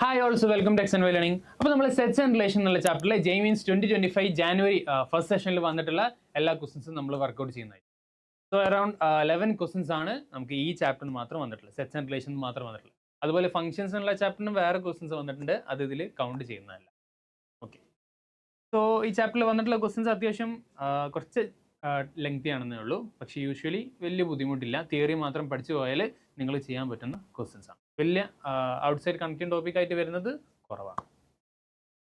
Hi also welcome to X and Y learning. അപ്പോൾ നമ്മൾ sets and relation എന്നുള്ള ചാപ്റ്ററിലെ ജെയ്മീൻസ് 2025 January first സെഷനിൽ വന്നിട്ടുള്ള എല്ലാ ക്വസ്റ്റൻസും നമ്മൾ വർക്കൗട്ട് ചെയ്യുന്നതായി. സോ അറൌണ്ട് 11 ക്വസ്റ്റൻസ് ആണ് നമുക്ക് ഈ ചാപ്റ്ററിന് മാത്രം വന്നിട്ടുള്ളത്, സെറ്റ്സ് ആൻഡ് റിലേഷൻ മാത്രം വന്നിട്ടുള്ളത്. അതുപോലെ ഫംഗ്ഷൻസ് എന്നുള്ള ചാപ്റ്ററിന് വേറെ ക്വസ്റ്റൻസ് വന്നിട്ടുണ്ട്, അത് ഇതിൽ കൗണ്ട് ചെയ്യുന്നതല്ല. ഓക്കെ, സോ ഈ ചാപ്റ്ററിൽ വന്നിട്ടുള്ള ക്വസ്റ്റൻസ് അത്യാവശ്യം കുറച്ച് ലെങ്തി ആണെന്നേ ഉള്ളൂ. പക്ഷേ യൂഷ്വലി വലിയ ബുദ്ധിമുട്ടില്ല, തിയറി മാത്രം പഠിച്ചു പോയാൽ നിങ്ങൾ ചെയ്യാൻ പറ്റുന്ന ക്വസ്റ്റൻസ് ആണ്. വലിയ ഔട്ട്സൈഡ് കണക്റ്റിംഗ് ടോപ്പിക് ആയിട്ട് വരുന്നത് കുറവാണ്.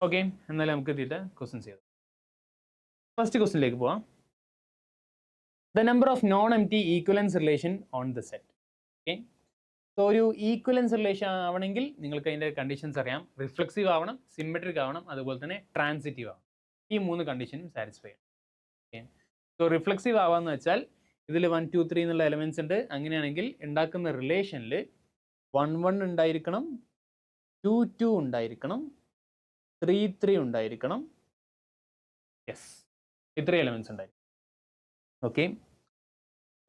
ഓക്കെ, എന്നാലും നമുക്ക് ഇതിൻ്റെ ക്വസ്റ്റൻസ് ചെയ്തു. ഫസ്റ്റ് ക്വസ്റ്റ്യനിലേക്ക് പോവാം. The number of non empty equivalence relation on the set. Okay, so ഒരു ഈക്വലൻസ് റിലേഷൻ ആവണമെങ്കിൽ നിങ്ങൾക്ക് അതിൻ്റെ കണ്ടീഷൻസ് അറിയാം. റിഫ്ലെക്സീവ് ആവണം, സിമെട്രിക് ആവണം, അതുപോലെ തന്നെ ട്രാൻസിറ്റീവ് ആവണം. ഈ 3 കണ്ടീഷനും സാറ്റിസ്ഫൈ ചെയ്യണം. ഓക്കെ, സോ റിഫ്ലെക്സീവ് ആവാന്ന് വെച്ചാൽ ഇതിൽ 1 2 3 എന്നുള്ള എലമെൻറ്റ്സ് ഉണ്ട്. അങ്ങനെയാണെങ്കിൽ ഉണ്ടാക്കുന്ന റിലേഷനിൽ 1 1 ഉണ്ടായിരിക്കണം, 2 2 ഉണ്ടായിരിക്കണം, 3 3 ഉണ്ടായിരിക്കണം. യെസ്, ഇത്രയും എലമെൻറ്റ്സ് ഉണ്ടായിരിക്കും. ഓക്കെ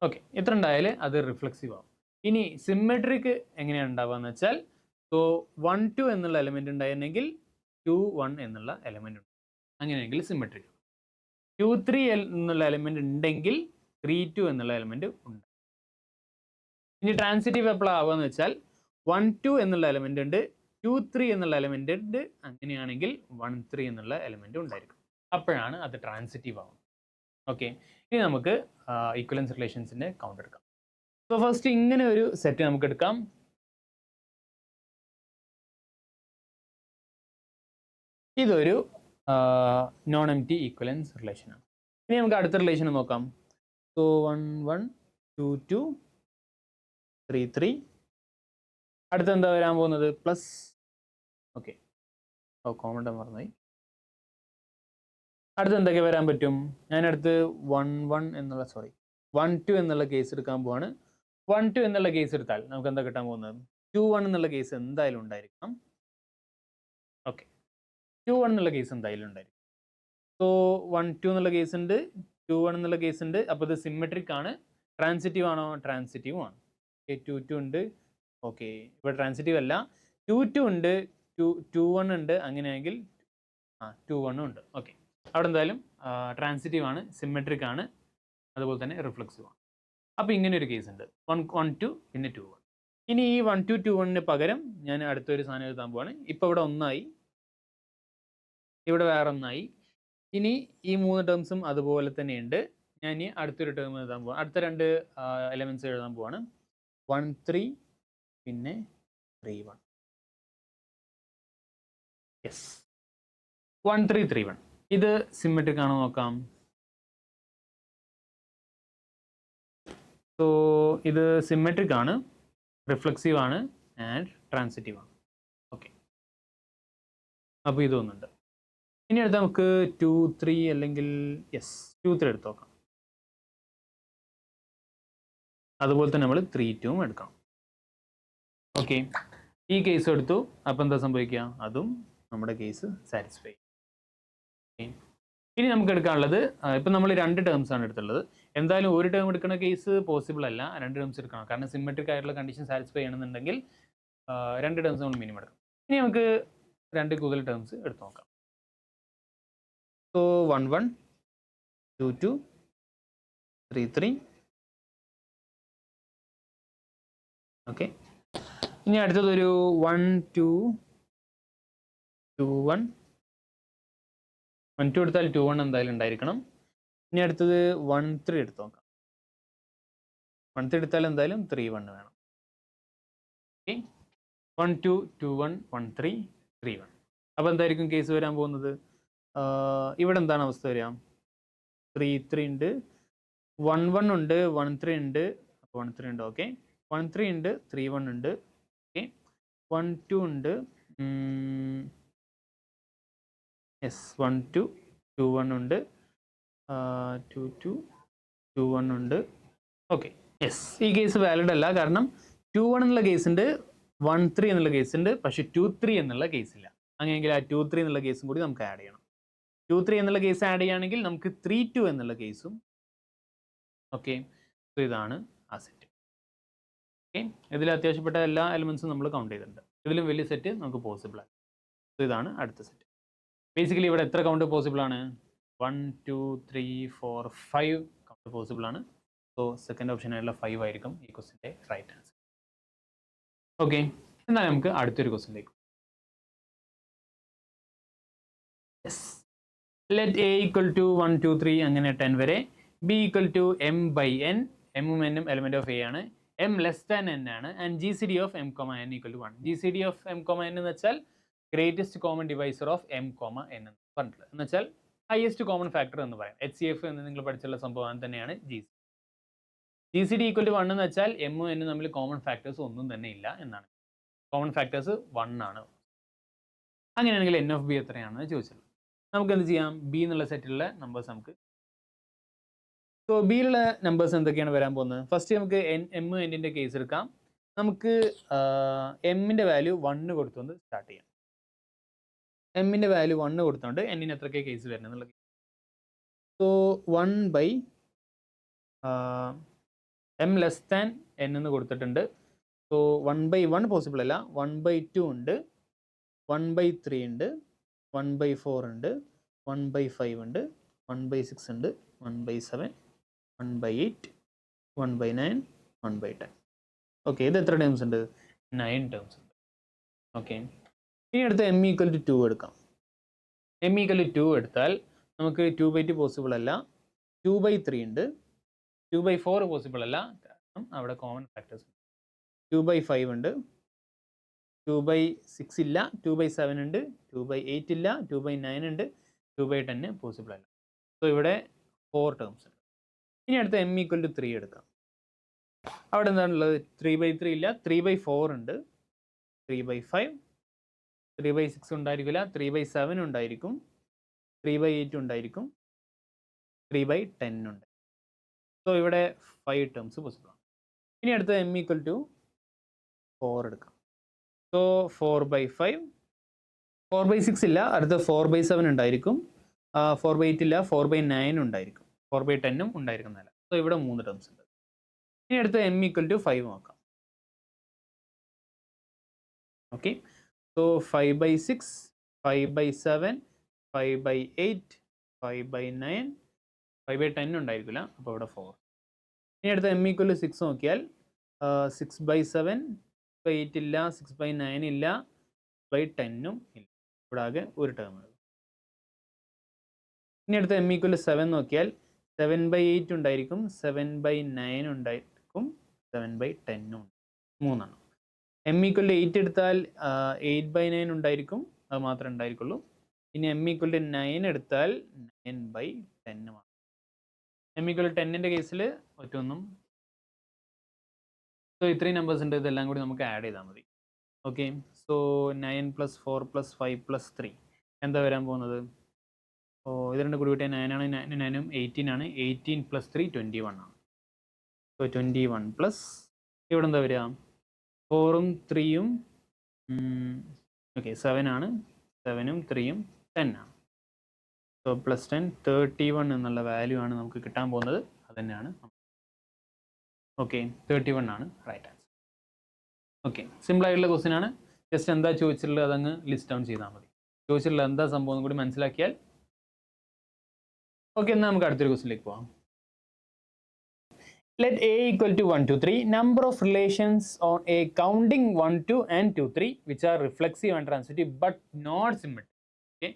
ഓക്കെ, ഇത്ര ഉണ്ടായാൽ അത് റിഫ്ലെക്സീവ് ആവും. ഇനി സിമെട്രിക് എങ്ങനെയാണ് ഉണ്ടാവുക വെച്ചാൽ, സോ 1 2 എന്നുള്ള എലമെൻറ്റ് ഉണ്ടായിരുന്നെങ്കിൽ 2 1 എന്നുള്ള എലമെൻറ്റ് ഉണ്ട്. അങ്ങനെയെങ്കിൽ സിമെട്രിക്. 2 3 എന്നുള്ള എലമെൻറ്റ് ഉണ്ടെങ്കിൽ 3 2 എന്നുള്ള എലമെൻറ്റ് ഉണ്ട്. ഇനി ട്രാൻസിറ്റീവ് എപ്പോഴാണ് ആവുക വെച്ചാൽ 1 2 എന്നുള്ള എലമെൻ്റ് ഉണ്ട്, 2 3 എന്നുള്ള എലമെൻ്റ് ഉണ്ട്. അങ്ങനെയാണെങ്കിൽ 1 3 എന്നുള്ള എലമെൻ്റ് ഉണ്ടായിരിക്കും. അപ്പോഴാണ് അത് ട്രാൻസിറ്റീവ് ആവുന്നത്. ഓക്കെ, ഇനി നമുക്ക് ഈക്വലൻസ് റിലേഷൻസിൻ്റെ കൗണ്ട് എടുക്കാം. സോ ഫസ്റ്റ് ഇങ്ങനെ ഒരു സെറ്റ് നമുക്ക് എടുക്കാം. ഇതൊരു നോൺ എംപ്റ്റി ഈക്വലൻസ് റിലേഷനാണ്. ഇനി നമുക്ക് അടുത്ത റിലേഷൻ നോക്കാം. സോ 1 1 2 2 3 3. അടുത്ത എന്താ വരാൻ പോകുന്നത്? പ്ലസ്. ഓക്കെ, കോമൺ ടേം പറഞ്ഞായി. അടുത്ത് എന്തൊക്കെ വരാൻ പറ്റും? ഞാനടുത്ത് 1 1 എന്നുള്ള 1 2 എന്നുള്ള കേസ് എടുക്കാൻ പോവാണ്. 1 2 എന്നുള്ള കേസ് എടുത്താൽ നമുക്ക് എന്താ കിട്ടാൻ പോകുന്നത്? 2 1 എന്നുള്ള കേസ് എന്തായാലും ഉണ്ടായിരിക്കണം. ഓക്കെ, 2 1 എന്നുള്ള കേസ് എന്തായാലും ഉണ്ടായിരിക്കും. സോ 1 2 എന്നുള്ള കേസ് ഉണ്ട്, 2 1 എന്നുള്ള കേസ് ഉണ്ട്. അപ്പോൾ ഇത് സിമെട്രിക് ആണ്. ട്രാൻസിറ്റീവ് ആണോ? ട്രാൻസിറ്റീവ് ആണ്. 2 2 ഉണ്ട്. ഓക്കെ, ഇവിടെ ട്രാൻസിറ്റീവ് അല്ല. 2 2 ഉണ്ട്, 2 1 ഉണ്ട്. അങ്ങനെയാണെങ്കിൽ 2 1 ഉണ്ട്. ഓക്കെ, അവിടെ എന്തായാലും ട്രാൻസിറ്റീവ് ആണ്, സിമെട്രിക് ആണ്, അതുപോലെ തന്നെ റിഫ്ലെക്സീവ് ആണ്. അപ്പോൾ ഇങ്ങനെ ഒരു കേസ് ഉണ്ട്. 1 1 2 പിന്നെ 2 1. ഇനി ഈ 1 2 2 1 പകരം ഞാൻ അടുത്തൊരു സാധനം എഴുതാൻ പോവാണ്. ഇപ്പോൾ ഇവിടെ ഒന്നായി, ഇവിടെ വേറെ ഒന്നായി. ഇനി ഈ 3 ടേംസും അതുപോലെ തന്നെയുണ്ട്. ഞാൻ ഇനി അടുത്തൊരു ടേം എഴുതാൻ പോവാം. അടുത്ത 2 എലമെൻറ്റ്സ് എഴുതാൻ പോവാണ്. 1 3 പിന്നെ 3 1. യെസ്, 1 3 3 1. ഇത് സിമെട്രിക് ആണോ നോക്കാം. സോ ഇത് സിമെട്രിക് ആണ്, റിഫ്ലെക്സീവ് ആണ് ആൻഡ് ട്രാൻസിറ്റീവ് ആണ്. ഓക്കെ, അപ്പോൾ ഇതൊന്നുണ്ട്. ഇനി അടുത്ത് നമുക്ക് 2 3 അല്ലെങ്കിൽ 2 3 എടുത്ത് നോക്കാം. അതുപോലെ തന്നെ നമ്മൾ 3 2 എടുക്കണം. ഓക്കെ, ഈ കേസ് എടുത്തു. അപ്പോൾ എന്താ സംഭവിക്കുക? അതും നമ്മുടെ കേസ് സാറ്റിസ്ഫൈ. ഇനി നമുക്ക് എടുക്കാനുള്ളത്, ഇപ്പം നമ്മൾ 2 ടേംസ് ആണ് എടുത്തുള്ളത്. എന്തായാലും ഒരു ടേം എടുക്കുന്ന കേസ് പോസിബിൾ അല്ല, 2 ടേംസ് എടുക്കണം. കാരണം സിമെട്രിക് ആയിട്ടുള്ള കണ്ടീഷൻ സാറ്റിസ്ഫൈ ചെയ്യണമെന്നുണ്ടെങ്കിൽ 2 ടേംസ് നമ്മൾ മിനിമം എടുക്കണം. ഇനി നമുക്ക് 2 കൂടുതൽ ടേംസ് എടുത്ത് നോക്കാം. സോ 1 1 2 2 3 3. ഓക്കെ, ഇനി അടുത്തതൊരു 1 2 2 1. 1 2 എടുത്താൽ 2 1 എന്തായാലും ഉണ്ടായിരിക്കണം. ഇനി അടുത്തത് 1 3 എടുത്ത് നോക്കാം. 1 3 എടുത്താൽ എന്തായാലും 3 1 വേണം. ഓക്കെ, 1 2 2 1 1 3 3 1. അപ്പോൾ എന്തായിരിക്കും കേസ് വരാൻ പോകുന്നത്? ഇവിടെ എന്താണ് അവസ്ഥ വരിക? 3 3 ഉണ്ട്, 1 1 ഉണ്ട്, 1 3 ഉണ്ട്. അപ്പോൾ 1 3 ഉണ്ട്. ഓക്കെ, 1 3 ഉണ്ട്, 3 1 ഉണ്ട്. ഓക്കെ, 1 2 ഉണ്ട്. 1 2 2 1 ഉണ്ട്, 2 2 2 1 ഉണ്ട്. ഓക്കെ, ഈ കേസ് വാലിഡ് അല്ല. കാരണം 2 1 എന്നുള്ള കേസ് ഉണ്ട്, 1 3 എന്നുള്ള കേസ് ഉണ്ട്, പക്ഷേ 2 3 എന്നുള്ള കേസ് ഇല്ല. അങ്ങനെയെങ്കിൽ ആ 2 3 എന്നുള്ള കേസും കൂടി നമുക്ക് ആഡ് ചെയ്യണം. 2 3 എന്നുള്ള കേസ് ആഡ് ചെയ്യുകയാണെങ്കിൽ നമുക്ക് 3 2 എന്നുള്ള കേസും. ഓക്കെ, സോ ഇതാണ് ആ സെറ്റ്. ഓക്കെ, ഇതിൽ അത്യാവശ്യപ്പെട്ട എല്ലാ എലിമെൻസും നമ്മൾ കൗണ്ട് ചെയ്തിട്ടുണ്ട്. ഇതിലും വലിയ സെറ്റ് നമുക്ക് പോസിബിൾ ആണ്. സോ ഇതാണ് അടുത്ത സെറ്റ്. ബേസിക്കലി ഇവിടെ എത്ര കൗണ്ട് പോസിബിൾ ആണ്? 1 2 3 4 5 കൗണ്ട് പോസിബിൾ ആണ്. സോ സെക്കൻഡ് ഓപ്ഷൻ ആയിട്ടുള്ള 5 ആയിരിക്കും ഈ ക്വസ്റ്റിൻ്റെ റൈറ്റ് ആൻസർ. ഓക്കെ, എന്നാൽ നമുക്ക് അടുത്തൊരു ക്വസ്റ്റിലേക്ക്. Yes, let A equal to 1 2 3 അങ്ങനെ 10 വരെ, B equal to M by N, എമ്മും എന്നും എലിമെന്റ് ഓഫ് എ ആണ്, എം ലെസ് ദാൻ എൻ ആണ്, and G C D of M comma N equal to 1. G C D of M comma N എന്ന് വെച്ചാൽ greatest common divisor of M comma N എന്ന് പറഞ്ഞിട്ടുള്ളത്, എന്ന് വെച്ചാൽ highest common factor എന്ന് പറയാം. HCF എന്ന് നിങ്ങൾ പഠിച്ചുള്ള സംഭവം തന്നെയാണ് G C D equal to 1 എന്ന് വെച്ചാൽ എമ്മും എന്നും തമ്മിൽ കോമൺ ഫാക്ടേഴ്സ് ഒന്നും തന്നെ ഇല്ല എന്നാണ്. കോമൺ ഫാക്ടേഴ്സ് 1 ആണ്. അങ്ങനെയാണെങ്കിൽ എൻ ഓഫ് ബി എത്രയാണെന്ന് ചോദിച്ചത്. നമുക്ക് എന്ത് ചെയ്യാം? ബി എന്നുള്ള സെറ്റിലുള്ള നമ്പേഴ്സ് നമുക്ക്, സോ ബിയിലുള്ള നമ്പേഴ്സ് എന്തൊക്കെയാണ് വരാൻ പോകുന്നത്? ഫസ്റ്റ് നമുക്ക് എം എന്നിൻ്റെ കേസ് എടുക്കാം. നമുക്ക് എമ്മിൻ്റെ വാല്യൂ 1 കൊടുത്തുകൊണ്ട് സ്റ്റാർട്ട് ചെയ്യാം. എമ്മിൻ്റെ വാല്യൂ 1 കൊടുത്തുകൊണ്ട് എന്നിന് എത്രയൊക്കെ കേസ് വരുന്നത് എന്നുള്ളത്. So 1 by m less than n എന്ന് കൊടുത്തിട്ടുണ്ട്. സോ 1 ബൈ 1 പോസിബിൾ അല്ല. 1 ബൈ 2 ഉണ്ട്, 1 ബൈ 3 ഉണ്ട്, 1 ബൈ 4 ഉണ്ട്, 1 ബൈ 5 ഉണ്ട്, 1 ബൈ 6 ഉണ്ട്, 1 by 7, 1 by 8, 1 by 9, 1 by 10. Okay, ഇത് എത്ര ടേംസ് ഉണ്ട്? 9 ടേംസ് ഉണ്ട്. ഓക്കെ, ഇനി അടുത്ത് എം ഈക്വൽ ടു 2 എടുക്കാം. എം ഈക്വൽ ടു 2 എടുത്താൽ നമുക്ക് 2 ബൈ 2 പോസിബിൾ അല്ല, 2 ബൈ 3 ഉണ്ട്, 2 ബൈ 4 പോസിബിൾ അല്ല, കാരണം അവിടെ കോമൺ ഫാക്ടേഴ്സ് ഉണ്ട്. 2 ബൈ 5 ഉണ്ട്, 2 ബൈ 6 ഇല്ല, 2 ബൈ 7 ഉണ്ട്, 2 ബൈ 8 ഇല്ല, 2 ബൈ 9 ഉണ്ട്, 2 ബൈ 10 പോസിബിൾ അല്ല. സോ ഇവിടെ 4 ടേംസ് ഉണ്ട്. ഇനി അടുത്ത എം ഈക്വൽ ടു 3 എടുക്കാം. അവിടെ എന്താണുള്ളത്? 3 ബൈ 3 ഇല്ല, 3 ബൈ 4 ഉണ്ട്, 3 ബൈ 5, 3 ബൈ 6 ഉണ്ടായിരിക്കില്ല, 3 ബൈ 7 ഉണ്ടായിരിക്കും, 3 ബൈ 8 ഉണ്ടായിരിക്കും, 3 ബൈ 10 ഉണ്ട്. സോ ഇവിടെ 5 ടേംസ് പോസിബിൾ ആണ്. ഇനി അടുത്ത എം ഈക്വൽ ടു 4 എടുക്കാം. സോ 4 ബൈ 5, 4 ബൈ 6 ഇല്ല, അടുത്ത 4 ബൈ 7 ഉണ്ടായിരിക്കും, 4 ബൈ 8 ഇല്ല, 4 ബൈ 9 ഉണ്ടായിരിക്കും, 4 ബൈ 10 ഉണ്ടായിരിക്കുന്നതല്ല. സോ ഇവിടെ 3 ടേംസ് ഉണ്ട്. ഇനി അടുത്ത എം ഈക്വൽ ടു 5 നോക്കാം. Okay, so 5 by 6, 5 by 7, 5 by 8, 5 by 9, 5 by 10 ഉണ്ടായിരിക്കില്ല, അപ്പോൾ ഇവിടെ 4. ഇനി അടുത്ത എം ഈക്വൽ ടു 6 നോക്കിയാൽ 6 ബൈ 7, 6 ബൈ 8 ഇല്ല, 6 ബൈ 9 ഇല്ല, 6 ബൈ 10 ഇല്ല, ഇവിടെ ആകെ ഒരു ടേം ഉള്ളൂ. ഇനി അടുത്ത എം ഈക്വൽ ടു 7 നോക്കിയാൽ 7 ബൈ 8 ഉണ്ടായിരിക്കും, 7 ബൈ 9 ഉണ്ടായിരിക്കും, 7 ബൈ 10 ഉണ്ട്, 3 ആണ്. എം ഈക്വൽ ടു 8 എടുത്താൽ 8 ബൈ 9 ഉണ്ടായിരിക്കും, അത് മാത്രമേ ഉണ്ടായിരിക്കുള്ളൂ. ഇനി എം ഈക്വൽ ടു 9 എടുത്താൽ 9 ബൈ 10 മാത്രം. എം ഈക്വൽ ടു 10ൻ്റെ കേസിൽ ഒറ്റൊന്നും. സോ ഇത്രയും നമ്പേഴ്സ് ഉണ്ട്, ഇതെല്ലാം കൂടി നമുക്ക് ആഡ് ചെയ്താൽ മതി. Okay, so 9 plus 4 plus 5 plus 3 എന്താ വരാൻ പോകുന്നത്? ഓ, ഇത് രണ്ട് കൂടി കൂട്ടിയാൽ 9 ആണ്, 9 18 ആണ്, 18 പ്ലസ് 3 21 ആണ്. സോ 21 പ്ലസ് ഇവിടെ എന്താ വരിക? 4ഉം 3ഉം ഓക്കെ 7 ആണ്, 7ഉം 3ഉം 10 ആണ്. സോ പ്ലസ് 10 31 എന്നുള്ള വാല്യൂ ആണ് നമുക്ക് കിട്ടാൻ പോകുന്നത്. അത് തന്നെയാണ്. ഓക്കെ, 31 ആണ് റൈറ്റ് ആൻസർ. ഓക്കെ, സിമ്പിൾ ആയിട്ടുള്ള ക്വസ്റ്റ്യൻ ആണ്. ജസ്റ്റ് എന്താ ചോദിച്ചിട്ടുള്ളത് അതങ്ങ് ലിസ്റ്റ് ഡൗൺ ചെയ്താൽ മതി. ചോദിച്ചിട്ടുള്ള എന്താ സംഭവം കൂടി മനസ്സിലാക്കിയാൽ ഓക്കെ. എന്നാൽ നമുക്ക് അടുത്തൊരു ക്വസ്റ്റ്യനിലേക്ക് പോകാം. Let A equal to 1 2 3 number of relations on A counting 1 2 and 2 3 which are reflexive and transitive but not symmetric. Okay,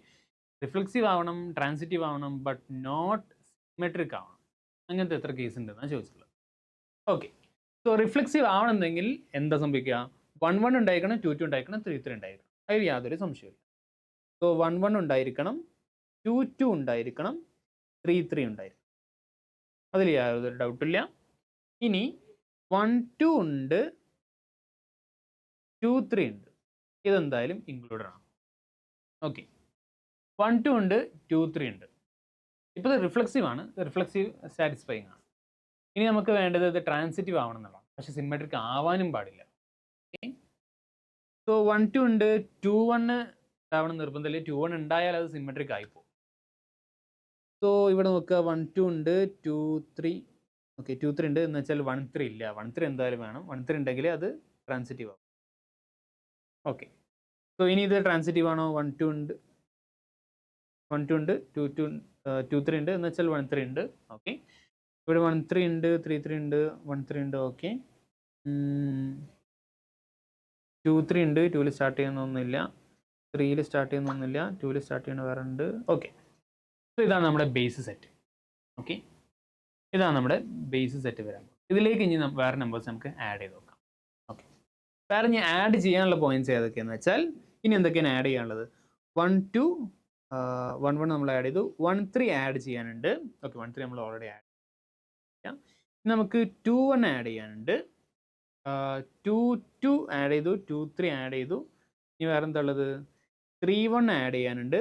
reflexive ആവണം, ട്രാൻസിറ്റീവ് ആവണം, ബട്ട് നോട്ട് സിമെട്രിക് ആവണം. അങ്ങനത്തെ എത്ര കേസ് ഉണ്ടെന്നാണ് ചോദിച്ചിട്ടുള്ളത്. ഓക്കെ, സോ റിഫ്ലെക്സീവ് ആവണമെന്നെങ്കിൽ എന്താ സംഭവിക്കുക? 1 1 ഉണ്ടായിരിക്കണം, 2 2 ഉണ്ടായിരിക്കണം, 3 3 ഉണ്ടായിരിക്കണം. അതിൽ യാതൊരു സംശയമില്ല. സോ 1 1 ഉണ്ടായിരിക്കണം, 2 2 ഉണ്ടായിരിക്കണം, 3 3 ഉണ്ടായിരിക്കണം. അതിൽ യാതൊരു ഡൗട്ടില്ല. ഇനി 1 2 ഉണ്ട്, 2 3 ഉണ്ട്, ഇതെന്തായാലും ഇൻക്ലൂഡഡ് ആണ്. ഓക്കെ, 1 2 ഉണ്ട്, 2 3 ഉണ്ട്. ഇപ്പോൾ ഇത് റിഫ്ലെക്സീവ് ആണ്, റിഫ്ലെക്സീവ് സാറ്റിസ്ഫൈങ് ആണ്. ഇനി നമുക്ക് വേണ്ടത് ഇത് ട്രാൻസിറ്റീവ് ആവണം എന്നുള്ളതാണ്, പക്ഷെ സിമെട്രിക് ആവാനും പാടില്ല. ഓക്കെ, സോ 1 2 ഉണ്ട്, 2 1 ആവണം നിർബന്ധമില്ല. 2 1 ഉണ്ടായാൽ അത് സിമെട്രിക് ആയിപ്പോകും. സോ ഇവിടെ നോക്കുക, 1 2 ഉണ്ട്, 2 3 ഓക്കെ 2 3 ഉണ്ട് എന്ന് വെച്ചാൽ 1 3 ഇല്ല. 1 3 എന്തായാലും വേണം. 1 3 ഉണ്ടെങ്കിൽ അത് ട്രാൻസിറ്റീവ് ആവും. ഓക്കെ. സോ ഇനി ഇത് ട്രാൻസിറ്റീവ് ആണോ? 1 2 ഉണ്ട്, 1 2 ഉണ്ട്, 2 2 2 3 ഉണ്ട് എന്ന് വെച്ചാൽ 1 3 ഉണ്ട്. ഓക്കെ, ഇവിടെ 1 3 ഉണ്ട്, 3 3 ഉണ്ട്, 1 3 ഉണ്ട്. ഓക്കെ, 2 3 ഉണ്ട്, 2ൽ സ്റ്റാർട്ട് ചെയ്യുന്നൊന്നുമില്ല, 3ൽ സ്റ്റാർട്ട് ചെയ്യുന്നൊന്നുമില്ല, 2ൽ സ്റ്റാർട്ട് ചെയ്യുന്ന വേറെ ഉണ്ട്. ഓക്കെ, സോ ഇതാണ് നമ്മുടെ ബേസ് സെറ്റ്. ഓക്കെ, ഇതാണ് നമ്മുടെ ബേസ് സെറ്റ് വരാൻ. ഇതിലേക്ക് ഇനി വേറെ നമ്പേഴ്സ് നമുക്ക് ആഡ് ചെയ്ത് നോക്കാം. ഓക്കെ, വേറെ ഞാൻ ആഡ് ചെയ്യാനുള്ള പോയിന്റ്സ് ഏതൊക്കെയാണെന്ന് വെച്ചാൽ ഇനി എന്തൊക്കെയാണ് ആഡ് ചെയ്യാനുള്ളത്? 1 2 1 1 നമ്മൾ ആഡ് ചെയ്തു, 1 3 ആഡ് ചെയ്യാനുണ്ട്. ഓക്കെ, 1 3 നമ്മൾ ഓൾറെഡി ആഡ് ചെയ്യാം. നമുക്ക് 2 1 ആഡ് ചെയ്യാനുണ്ട്, 2 2 ആഡ് ചെയ്തു, 2 3 ആഡ് ചെയ്തു. ഇനി വേറെ എന്താ ഉള്ളത്? 3 1 ആഡ് ചെയ്യാനുണ്ട്,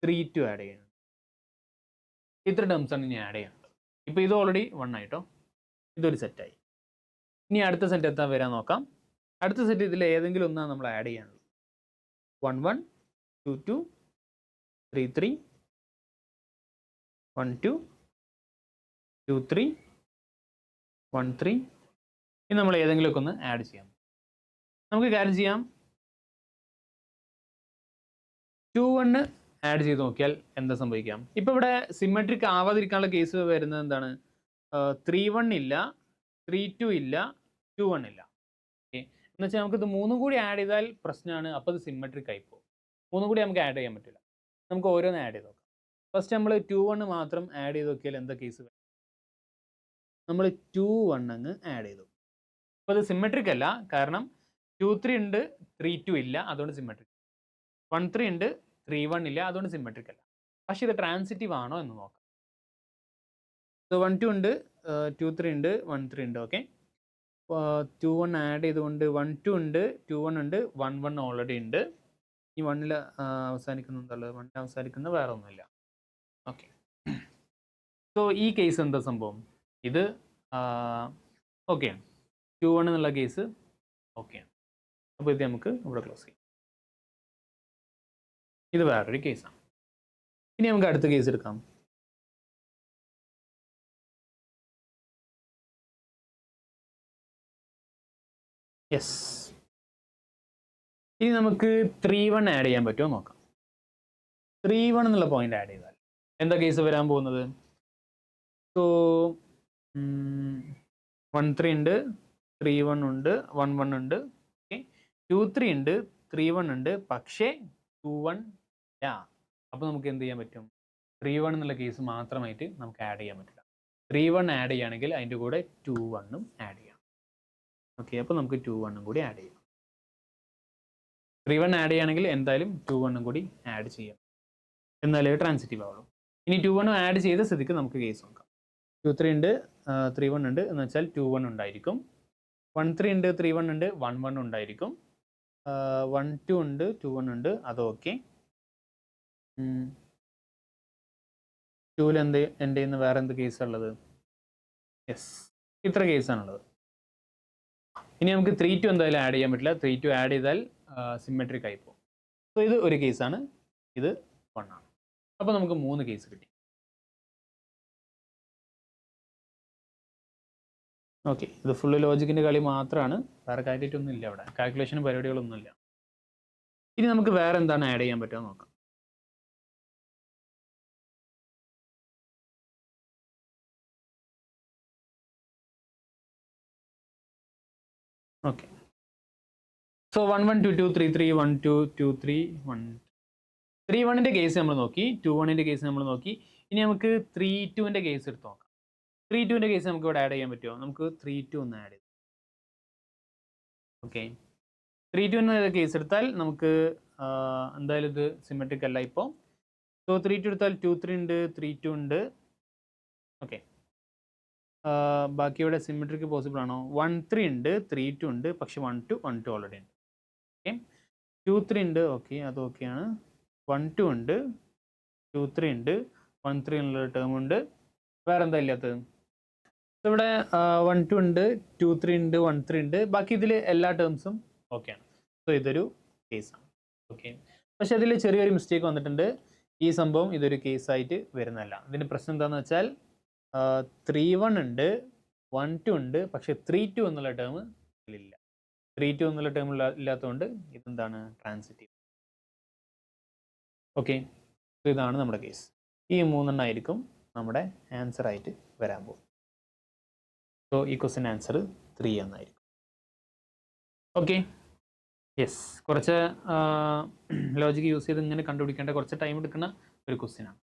3 2 ആഡ് ചെയ്യാനുണ്ട്. ഇത്ര ടേംസ് ആണ് ഇനി ആഡ് ചെയ്യാനുള്ളത്. ഇപ്പോൾ ഇത് ഓൾറെഡി 1 ആയിട്ടോ, ഇതൊരു സെറ്റായി. ഇനി അടുത്ത സെറ്റ് എത്താൻ വരാൻ നോക്കാം. അടുത്ത സെറ്റ് ഇതിൽ ഏതെങ്കിലും ഒന്നാണ് നമ്മൾ ആഡ് ചെയ്യാനുള്ളത്. 1 1 2 2 3 3 1 2 2 3 1 3. ഇനി നമ്മൾ ഏതെങ്കിലുമൊക്കെ ഒന്ന് ആഡ് ചെയ്യാം. നമുക്ക് കാര്യം ചെയ്യാം, 2 1 ആഡ് ചെയ്ത് നോക്കിയാൽ എന്താ സംഭവിക്കാം? ഇപ്പോൾ ഇവിടെ സിമെട്രിക് ആവാതിരിക്കാനുള്ള കേസ് വരുന്നത് എന്താണ്? 3 1 ഇല്ല, 3 2 ഇല്ല, 2 1 ഇല്ല. ഓക്കെ, എന്ന് വെച്ചാൽ നമുക്കിത് മൂന്നും കൂടി ആഡ് ചെയ്താൽ പ്രശ്നമാണ്. അപ്പോൾ ഇത് സിമെട്രിക് ആയി പോകും. മൂന്നും കൂടി നമുക്ക് ആഡ് ചെയ്യാൻ പറ്റില്ല. നമുക്ക് ഓരോന്ന് ആഡ് ചെയ്ത് നോക്കാം. ഫസ്റ്റ് നമ്മൾ 2 1 മാത്രം ആഡ് ചെയ്ത് നോക്കിയാൽ എന്താ കേസ് വരും? നമ്മൾ 2 1 അങ്ങ് ആഡ് ചെയ്തു. അപ്പോൾ ഇത് സിമെട്രിക് അല്ല, കാരണം 2 3 ഉണ്ട്, 3 2 ഇല്ല, അതുകൊണ്ട് സിമെട്രിക്. 1 3 ഉണ്ട്, 3 1 ഇല്ല, അതുകൊണ്ട് സിമെട്രിക് അല്ല. പക്ഷേ ഇത് ട്രാൻസിറ്റീവ് ആണോ എന്ന് നോക്കാം. സോ 1 2 ഉണ്ട്, 2 3 ഉണ്ട്, 1 3 ഉണ്ട്. ഓക്കെ, 2 1 ആഡ് ചെയ്തുകൊണ്ട് 1 2 ഉണ്ട്, 2 1 ഉണ്ട്, 1 1 ഓൾറെഡി ഉണ്ട്. ഈ 1ൽ അവസാനിക്കുന്ന എന്തല്ലോ? 1ൽ അവസാനിക്കുന്ന വേറെ ഒന്നുമില്ല. ഓക്കെ, സോ ഈ കേസ് എന്താ സംഭവം? ഇത് ഓക്കെയാണ്. 2 1 എന്നുള്ള കേസ് ഓക്കെയാണ്. അപ്പോൾ ഇത് നമുക്ക് ഇവിടെ ക്ലോസ് ചെയ്യാം. ഇത് വേറൊരു കേസാണ്. ഇനി നമുക്ക് അടുത്ത കേസ് എടുക്കാം. യെസ്, ഇനി നമുക്ക് 3 1 ആഡ് ചെയ്യാൻ പറ്റുമോ നോക്കാം. 3 1 എന്നുള്ള പോയിന്റ് ആഡ് ചെയ്താൽ എന്താ കേസ് വരാൻ പോകുന്നത്? സോ 1 3 ഉണ്ട്, 3 1 ഉണ്ട്, 1 1 ഉണ്ട്. ഓക്കെ, 2 3 ഉണ്ട്, 3 1 ഉണ്ട്, പക്ഷേ 2 1 ഇല്ല. അപ്പോൾ നമുക്ക് എന്ത് ചെയ്യാൻ പറ്റും? 3 1 എന്നുള്ള കേസ് മാത്രമായിട്ട് നമുക്ക് ആഡ് ചെയ്യാൻ പറ്റില്ല. 3 1 ആഡ് ചെയ്യുകയാണെങ്കിൽ അതിൻ്റെ കൂടെ 2 1 ആഡ് ചെയ്യാം. ഓക്കെ, അപ്പോൾ നമുക്ക് 2 1 കൂടി ആഡ് ചെയ്യാം. 3 1 ആഡ് ചെയ്യുകയാണെങ്കിൽ എന്തായാലും 2 1 കൂടി ആഡ് ചെയ്യാം, എന്നാലേ ട്രാൻസിറ്റീവ് ആവുള്ളൂ. ഇനി 2 1 ആഡ് ചെയ്ത സ്ഥിതിക്ക് നമുക്ക് കേസ് നോക്കാം. 2 3 ഉണ്ട്, 3 1 ഉണ്ട്, എന്ന് വെച്ചാൽ 2 1 ഉണ്ടായിരിക്കും. 1 3 ഉണ്ട്, 3 1 ഉണ്ട്, 1 1 ഉണ്ടായിരിക്കും. 1 2 ഉണ്ട്, 2 1 ഉണ്ട്, അത് ഓക്കെ. 2ൽ എൻ്റെ നിന്ന് വേറെ എന്ത് കേസാണ് ഉള്ളത്? യെസ്, ഇത്ര കേസാണുള്ളത്. ഇനി നമുക്ക് 3 2 എന്തായാലും ആഡ് ചെയ്യാൻ പറ്റില്ല. 3 2 ആഡ് ചെയ്താൽ സിമെട്രിക് ആയി പോകും. സോ ഇത് ഒരു കേസാണ്, ഇത് 1 ആണ്. അപ്പോൾ നമുക്ക് 3 കേസ് കിട്ടി. ഓക്കെ, ഇത് ഫുള്ള് ലോജിക്കിൻ്റെ കളി മാത്രമാണ്, വേറെ കാര്യമായിട്ടൊന്നും ഇല്ല അവിടെ, കാൽക്കുലേഷനും പരിപാടികളൊന്നുമില്ല. ഇനി നമുക്ക് വേറെ എന്താണ് ആഡ് ചെയ്യാൻ പറ്റുമോ നോക്കാം. ഓക്കെ, സോ 1 1 2 2 3 3 1 2 2 3 1 3 1ൻ്റെ കേസ് നമ്മൾ നോക്കി, 2 1ൻ്റെ കേസ് നമ്മൾ നോക്കി. ഇനി നമുക്ക് 3 2ൻ്റെ കേസ് എടുത്ത് നോക്കാം. 3 2ൻ്റെ കേസ് നമുക്ക് ഇവിടെ ആഡ് ചെയ്യാൻ പറ്റുമോ? നമുക്ക് 3 2 ഒന്ന് ആഡ് ചെയ്തു. ഓക്കെ, 3 2 എന്ന കേസ് എടുത്താൽ നമുക്ക് എന്തായാലും ഇത് സിമെട്രിക് അല്ല ഇപ്പോൾ. സോ 3 2 എടുത്താൽ 2 3 ഉണ്ട്, 3 2 ഉണ്ട്. ഓക്കെ, ബാക്കി ഇവിടെ സിമെട്രിക് പോസിബിൾ ആണോ? 1 3 ഉണ്ട്, 3 2 ഉണ്ട്, പക്ഷെ 1 2 ഓൾറെഡി ഉണ്ട്. ഓക്കെ, 2 3 ഉണ്ട്, ഓക്കെ, അത് ഓക്കെയാണ്. 1 2 ഉണ്ട്, 2 3 ഉണ്ട്, 1 3 എന്നുള്ള ടേം ഉണ്ട്. വേറെ എന്താ ഇല്ലാത്തത്? ഇവിടെ 1 2 ഉണ്ട്, 2 3 ഉണ്ട്, 1 3 ഉണ്ട്, ബാക്കി ഇതിൽ എല്ലാ ടേംസും ഓക്കെയാണ്. സോ ഇതൊരു കേസാണ്. ഓക്കെ, പക്ഷെ അതിൽ ചെറിയൊരു മിസ്റ്റേക്ക് വന്നിട്ടുണ്ട്. ഈ സംഭവം ഇതൊരു കേസായിട്ട് വരുന്നതല്ല. ഇതിൻ്റെ പ്രശ്നം എന്താണെന്ന് വെച്ചാൽ 3 1 ഉണ്ട്, 1 2 ഉണ്ട്, പക്ഷെ 3 2 എന്നുള്ള ടേം ഇതിലില്ല. 3 2 എന്നുള്ള ടേം ഇല്ലാത്തതുകൊണ്ട് ഇതെന്താണ് ട്രാൻസിറ്റീവ്. ഓക്കെ, ഇതാണ് നമ്മുടെ കേസ്. ഈ 3 ആയിരിക്കും നമ്മുടെ ആൻസർ ആയിട്ട് വരാൻ പോകും. സോ ഈ ക്വസ്റ്റ്യൻ ആൻസർ 3 എന്നായിരിക്കും. ഓക്കെ, യെസ്, കുറച്ച് ലോജിക്ക് യൂസ് ചെയ്ത് ഇങ്ങനെ കണ്ടുപിടിക്കേണ്ട കുറച്ച് ടൈം എടുക്കുന്ന ഒരു ക്വസ്റ്റ്യൻ ആണ്.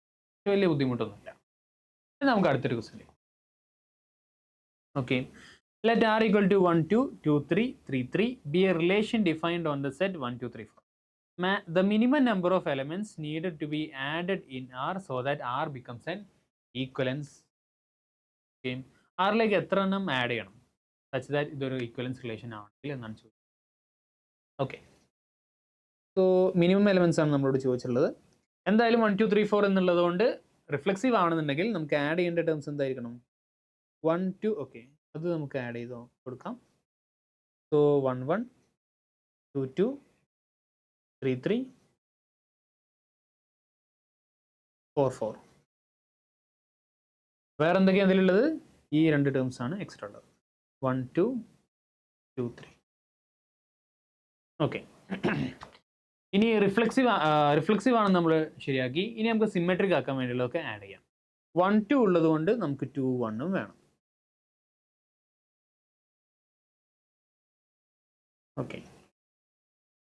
വലിയ ബുദ്ധിമുട്ടൊന്നുമില്ല. നമുക്ക് അടുത്തൊരു question. Okay, let R equal to 1 2 2 3 3 3 be a relation defined on the set 1 2 3 4. The minimum number of elements needed to be added in R so that R becomes an equivalence. Okay, R like എത്ര എണ്ണം add ചെയ്യണം such that ഇതൊരു equivalence relation ആണെങ്കിൽ എന്നാണ് ചോദിച്ചത്. Okay, so minimum elements ആണ് നമ്മളോട് ചോദിച്ചിട്ടുള്ളത്. എന്തായാലും 1 2 3 4 എന്നുള്ളത് കൊണ്ട് റിഫ്ലെക്സീവ് ആണെന്നുണ്ടെങ്കിൽ നമുക്ക് ആഡ് ചെയ്യേണ്ട ടേംസ് എന്തായിരിക്കണം? 1 2. ഓക്കെ, അത് നമുക്ക് ആഡ് ചെയ്ത് കൊടുക്കാം. സോ 1 1 2 2 3 3 4 4. വേറെ എന്തൊക്കെയാണ് അതിലുള്ളത്? ഈ 2 ടേംസ് ആണ് എക്സ്ട്രാ ഉള്ളത്. 1 2 2 3. ഓക്കെ, ഇനി റിഫ്ലെക്സീവ് ആണ് നമ്മൾ ശരിയാക്കി. ഇനി നമുക്ക് സിമെട്രിക് ആക്കാൻ വേണ്ടിയുള്ളതൊക്കെ ആഡ് ചെയ്യാം. 1 2 ഉള്ളത് കൊണ്ട് നമുക്ക് 2 1 വേണം. ഓക്കെ,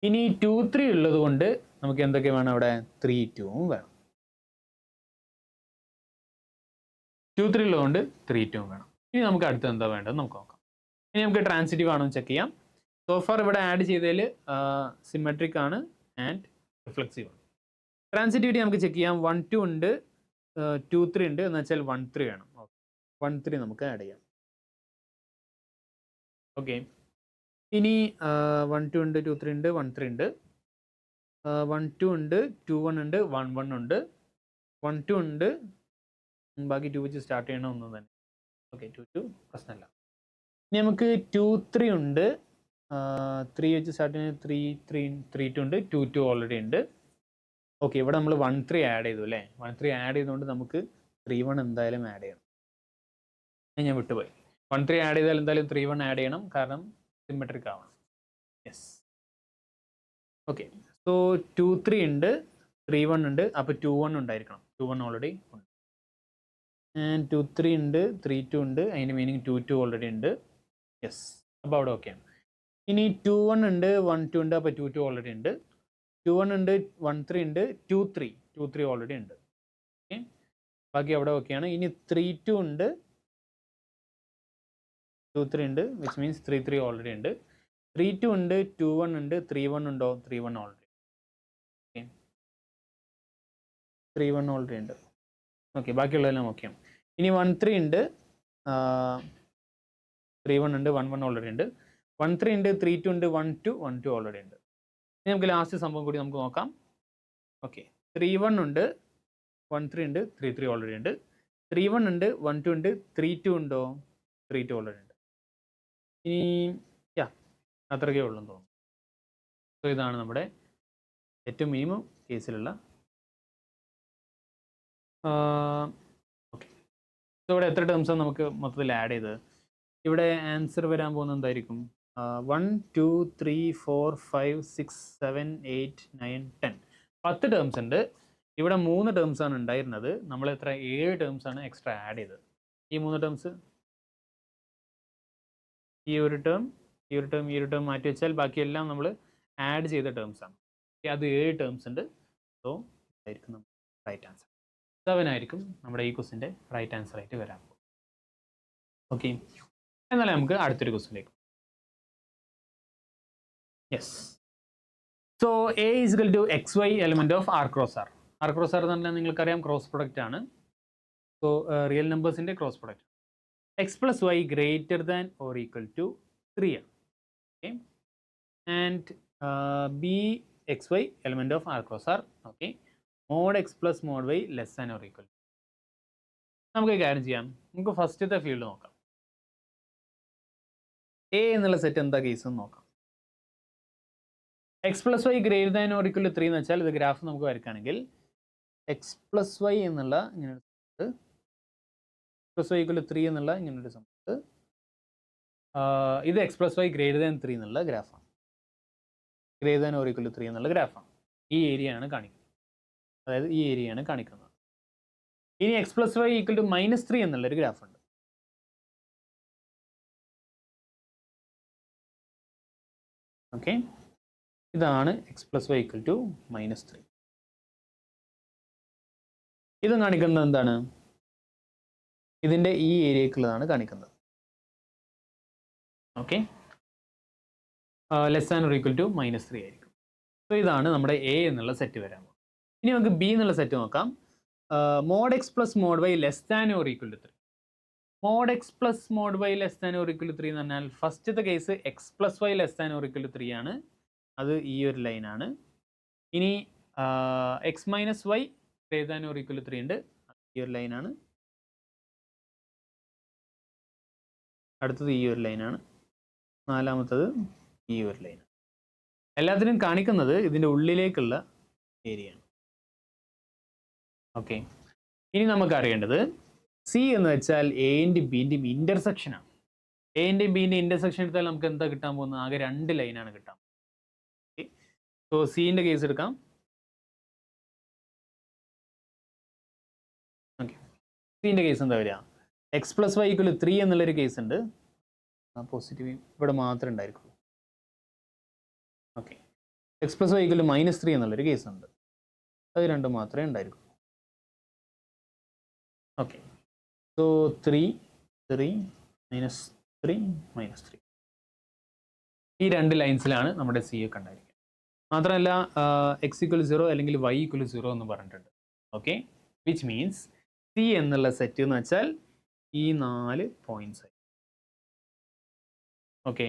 ഇനി 2 3 ഉള്ളത് കൊണ്ട് നമുക്ക് എന്തൊക്കെ വേണം? അവിടെ 3 2 വേണം. 2 3 ഉള്ളതുകൊണ്ട് 3 2 വേണം. ഇനി നമുക്ക് അടുത്ത് എന്താ വേണ്ടത് നമുക്ക് നോക്കാം. ഇനി നമുക്ക് ട്രാൻസിറ്റീവ് ആണോ ചെക്ക് ചെയ്യാം. സോഫാർ ഇവിടെ ആഡ് ചെയ്തതിൽ സിമെട്രിക് ആണ് ആൻഡ് റിഫ്ലെക്സീവ് ആണ്. ട്രാൻസിറ്റിവിറ്റി നമുക്ക് ചെക്ക് ചെയ്യാം. 1 2 ഉണ്ട്, 2 3 ഉണ്ട്, എന്ന് വെച്ചാൽ 1 3 വേണം. 1 3 നമുക്ക് ആഡ് ചെയ്യാം. ഓക്കെ, ഇനി 1 2 ഉണ്ട്, 2 3 ഉണ്ട്, 1 3 ഉണ്ട്, 1 2 ഉണ്ട്, 2 1 ഉണ്ട്, 1 1 ഉണ്ട്, 1 2 ഉണ്ട്, ബാക്കി 2 വെച്ച് സ്റ്റാർട്ട് ചെയ്യണം ഒന്നും തന്നെ. ഓക്കെ, 2 2 പ്രശ്നമല്ല. ഇനി നമുക്ക് 2 3 ഉണ്ട്, 3 വെച്ച് സ്റ്റാർട്ട് ചെയ്യുന്ന 3 3 3 2 ഉണ്ട്, 2 2 ഓൾറെഡി ഉണ്ട്. ഓക്കെ, ഇവിടെ നമ്മൾ 1 3 ആഡ് ചെയ്തു അല്ലേ? 1 3 ആഡ് ചെയ്തുകൊണ്ട് നമുക്ക് 3 1 എന്തായാലും ആഡ് ചെയ്യണം. ഞാൻ വിട്ടുപോയി. 1 3 ആഡ് ചെയ്താൽ എന്തായാലും 3 1 ആഡ് ചെയ്യണം, കാരണം സിമെട്രിക് ആവണം. Yes, okay. സോ 2 3 ഉണ്ട്, 3 1 ഉണ്ട്, അപ്പോൾ 2 1 ഉണ്ടായിരിക്കണം. 2 1 ഓൾറെഡി ഉണ്ട്. ആൻഡ് 2 3 ഉണ്ട്, 3 2 ഉണ്ട്, അതിൻ്റെ മീനിങ് 2 2 ഓൾറെഡി ഉണ്ട്. യെസ്, അപ്പോൾ അവിടെ ഓക്കെയാണ്. ഇനി 2 1 ഉണ്ട്, 1 2 ഉണ്ട്, അപ്പോൾ 2 2 ഓൾറെഡി ഉണ്ട്. 2 1 ഉണ്ട്, 1 3 ഉണ്ട്, 2 3 ഓൾറെഡി ഉണ്ട്. ഓക്കെ, ബാക്കി അവിടെ ഓക്കെയാണ്. ഇനി 3 2 ഉണ്ട്, 2 3 ഉണ്ട്, വിച്ച് മീൻസ് 3 3 ഓൾറെഡി ഉണ്ട്. 3 2 ഉണ്ട്, 2 1 ഉണ്ട്, 3 1 ഉണ്ടോ? 3 1 ഓൾറെഡി. ഓക്കെ, 3 1 ഓൾറെഡി ഉണ്ട്. ഓക്കെ, ബാക്കിയുള്ളതെല്ലാം ഓക്കെയാണ്. ഇനി 1 3 ഉണ്ട്, 3 1 ഉണ്ട്, 1 1 ഓൾറെഡി ഉണ്ട്. 1 3 ഉണ്ട്, 3 2 ഉണ്ട്, 1 2 ഓൾറെഡി ഉണ്ട്. ഇനി നമുക്ക് ലാസ്റ്റ് സംഭവം കൂടി നമുക്ക് നോക്കാം. ഓക്കെ, 3 1 ഉണ്ട്, 1 3 ഉണ്ട്, 3 3 ഓൾറെഡി ഉണ്ട്. 3 1 ഉണ്ട്, 1 2 ഉണ്ട്, 3 2 ഉണ്ടോ? 3 2 ഓൾറെഡി ഉണ്ട്. ഇനി അത്രയ്ക്കേ ഉള്ളൂ എന്ന് തോന്നുന്നു. സോ ഇതാണ് നമ്മുടെ ഏറ്റവും മിനിമം കേസിലുള്ള. ഓക്കെ, സോ ഇവിടെ എത്ര ടേംസാണ് നമുക്ക് മൊത്തത്തിൽ ആഡ് ചെയ്തത്? ഇവിടെ ആൻസർ വരാൻ പോകുന്നത് എന്തായിരിക്കും? 1 2 3 4 5 6 7 8 9 10. 10 ടേംസ് ഉണ്ട്. ഇവിടെ 3 ടേംസ് ആണ് ഉണ്ടായിരുന്നത്. നമ്മൾ എത്ര? 7 ടേംസ് ആണ് എക്സ്ട്രാ ആഡ് ചെയ്തത്. ഈ 3 ടേംസ്, ഈ ഒരു ടേം, ഈ ഒരു ടേം, ഈ ഒരു ടേം മാറ്റി വെച്ചാൽ ബാക്കിയെല്ലാം നമ്മൾ ആഡ് ചെയ്ത ടേംസ് ആണ്. അത് 7 ടേംസ് ഉണ്ട്. സോ ആയിരിക്കും നമ്മുടെ റൈറ്റ് ആൻസർ. 7 ആയിരിക്കും നമ്മുടെ ഈ ക്വസ്റ്റിൻ്റെ റൈറ്റ് ആൻസർ ആയിട്ട് വരാൻ പോകും. ഓക്കെ, എന്നാലും നമുക്ക് അടുത്തൊരു ക്വസ്റ്റിലേക്ക്. Yes, so A is equal to XY element of R cross R. R cross R എന്ന് പറഞ്ഞാൽ നിങ്ങൾക്കറിയാം ക്രോസ് പ്രൊഡക്റ്റ് ആണ്. സോ റിയൽ നമ്പേഴ്സിൻ്റെ cross product. X plus Y greater than or equal to 3 ആണ്. Okay, and B XY element of R cross R. Okay, mod X plus mod Y less than or equal. നമുക്ക് കാര്യം ചെയ്യാം. നമുക്ക് ഫസ്റ്റത്തെ field നോക്കാം. A എന്നുള്ള set എന്താ case എന്ന് നോക്കാം. X plus Y greater than or equal to 3 എന്ന് വെച്ചാൽ ഇത് ഗ്രാഫ് നമുക്ക് വരയ്ക്കുകയാണെങ്കിൽ X plus Y എന്നുള്ള ഇങ്ങനെ plus Y equal to 3 എന്നുള്ള ഇങ്ങനൊരു സംഭവത്ത് ഇത് X plus Y greater than 3 എന്നുള്ള ഗ്രാഫാണ്. Greater than or equal to 3 എന്നുള്ള ഗ്രാഫാണ്. ഈ ഏരിയയാണ് കാണിക്കുന്നത്. അതായത് ഈ ഏരിയയാണ് കാണിക്കുന്നത്. ഇനി x plus Y equal to -3 എന്നുള്ളൊരു ഗ്രാഫുണ്ട്. ഓക്കെ, ഇതാണ് x plus Y equal to -3. ഇത് കാണിക്കുന്നത് എന്താണ്? ഇതിൻ്റെ ഈ ഏരിയക്കുള്ളതാണ് കാണിക്കുന്നത്. Okay, less than or equal to -3 ആയിരിക്കും. സോ ഇതാണ് നമ്മുടെ എ എന്നുള്ള സെറ്റ് വരാൻ പോകുന്നത്. ഇനി നമുക്ക് ബി എന്നുള്ള സെറ്റ് നോക്കാം. Mod X plus mod y less than or equal to 3. Mod X plus mod y less than or equal to 3 എന്ന് പറഞ്ഞാൽ ഫസ്റ്റത്തെ case x plus y less than or equal to 3 ആണ്. അത് ഈ ഒരു ലൈനാണ്. ഇനി x minus y greater than or equal to 3 ഉണ്ട്. ഈ ഒരു ലൈനാണ്. അടുത്തത് ഈ ഒരു ലൈനാണ്. നാലാമത്തത് ഈ ഒരു ലൈൻ. എല്ലാത്തിനും കാണിക്കുന്നത് ഇതിൻ്റെ ഉള്ളിലേക്കുള്ള ഏരിയ ആണ്. ഓക്കെ, ഇനി നമുക്ക് അറിയേണ്ടത് സി എന്ന് വെച്ചാൽ എൻ്റെയും ബിൻ്റെയും ഇൻ്റർസെക്ഷനാണ്. എൻ്റെയും ബിൻ്റെയും ഇൻ്റർസെക്ഷൻ എടുത്താൽ നമുക്ക് എന്താ കിട്ടാൻ പോകുന്നത്? ആകെ 2 ലൈനാണ് കിട്ടാൻ. ഓക്കെ, സോ സീൻ്റെ കേസ് എടുക്കാം. ഓക്കെ, സീൻ്റെ കേസ് എന്താ വരിക? എക്സ് പ്ലസ് വൈ ഈക്വൽ 3 എന്നുള്ളൊരു കേസ് ഉണ്ട്. പോസിറ്റീവ് ഇവിടെ മാത്രമേ ഉണ്ടായിരിക്കുള്ളൂ. Okay, X plus Y equal -3 എന്നുള്ളൊരു കേസ് ഉണ്ട്. അത് രണ്ടും മാത്രമേ ഉണ്ടായിരിക്കുള്ളൂ. ഓക്കെ, സോ 3 -3 -3 -3 ഈ 2 ലൈൻസിലാണ് നമ്മുടെ സി ഒക്കെ ഉണ്ടായിരിക്കുക. മാത്രമല്ല എക്സ് ഈക്വൽ 0 അല്ലെങ്കിൽ വൈ ഈക്വൽ 0 എന്ന് പറഞ്ഞിട്ടുണ്ട്. ഓക്കെ, വിച്ച് മീൻസ് സി എന്നുള്ള സെറ്റ് എന്ന് വെച്ചാൽ ഈ 4 പോയിന്റ്സ് ആയി. ഓക്കെ,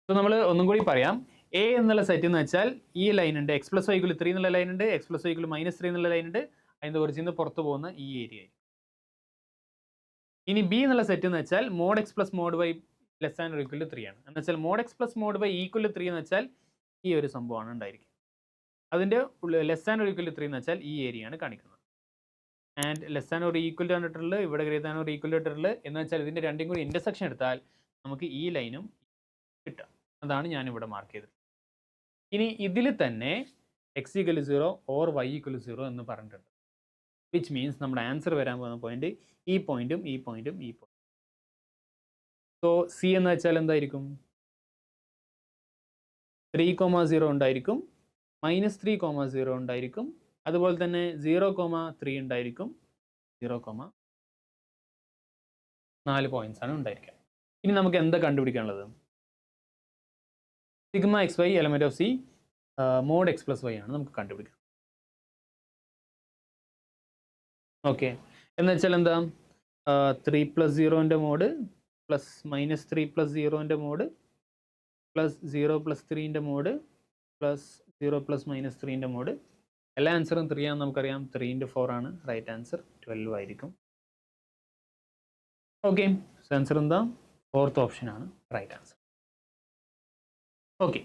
സോ നമ്മൾ ഒന്നും കൂടി പറയാം. എ എന്നുള്ള സെറ്റ് എന്ന് വെച്ചാൽ ഈ ലൈൻ ഉണ്ട്, എക്സ് പ്ലസ് വൈ ഈക്വൽ 3 എന്നുള്ള ലൈൻ ഉണ്ട്, എക്സ് പ്ലസ് വൈ ഈക്വൽ -3 എന്നുള്ള ലൈൻ ഉണ്ട്. അതിൻ്റെ ഒറിജിനിൽ നിന്ന് പുറത്ത് പോകുന്ന ഈ ഏരിയ. ഇനി ബി എന്നുള്ള സെറ്റ് എന്ന് വെച്ചാൽ mod X plus mod y less than or equal to 3 ആണ്. എന്ന് വെച്ചാൽ mod X plus mod y equal to 3 എന്ന് വെച്ചാൽ ഈ ഒരു സംഭവമാണ് ഉണ്ടായിരിക്കും. അതിൻ്റെ less than or equal to 3 എന്ന് വെച്ചാൽ ഈ ഏരിയയാണ് കാണിക്കുന്നത്. And less than or equal to കണ്ടിട്ടുള്ളത്, ഇവിടെ greater than or equal to കണ്ടിട്ടുള്ളത്. എന്ന് വെച്ചാൽ ഇതിൻ്റെ രണ്ടും കൂടി ഇൻ്റർസെക്ഷൻ എടുത്താൽ നമുക്ക് ഈ ലൈനും കിട്ടുക. അതാണ് ഞാനിവിടെ മാർക്ക് ചെയ്തത്. ഇനി ഇതിൽ തന്നെ x equal 0 or y equal 0 എന്ന് പറഞ്ഞിട്ടുണ്ട്. വിച്ച് മീൻസ് നമ്മുടെ ആൻസർ വരാൻ പോകുന്ന പോയിന്റ് ഈ പോയിന്റും ഈ പോയിന്റും ഈ പോയിന്റ്. സോ സി എന്ന് വെച്ചാൽ എന്തായിരിക്കും? 3,0 ഉണ്ടായിരിക്കും, -3,0 ഉണ്ടായിരിക്കും, അതുപോലെ തന്നെ 0,3 ഉണ്ടായിരിക്കും, 0,4 പോയിന്റ്സ് ആണ് ഉണ്ടായിരിക്കുക. ഇനി നമുക്ക് എന്താ കണ്ടുപിടിക്കാനുള്ളത്? Sigma X Y element of C mod X plus Y ആണ് നമുക്ക് കണ്ടുപിടിക്കാം. ഓക്കെ, എന്ന് വെച്ചാൽ എന്താ? 3 + 0ൻ്റെ മോഡ് പ്ലസ് -3 + 0ൻ്റെ മോഡ് പ്ലസ് 0 + 3ൻ്റെ മോഡ് പ്ലസ് 0 + -3ൻ്റെ മോഡ്. എല്ലാ ആൻസറും 3 ആണെന്ന് നമുക്കറിയാം. 3 × 4 ആണ് റൈറ്റ് ആൻസർ, 12 ആയിരിക്കും. ഓക്കെ, സോ ആൻസർ എന്താ? 4th ഓപ്ഷൻ ആണ് റൈറ്റ് ആൻസർ. ഓക്കെ,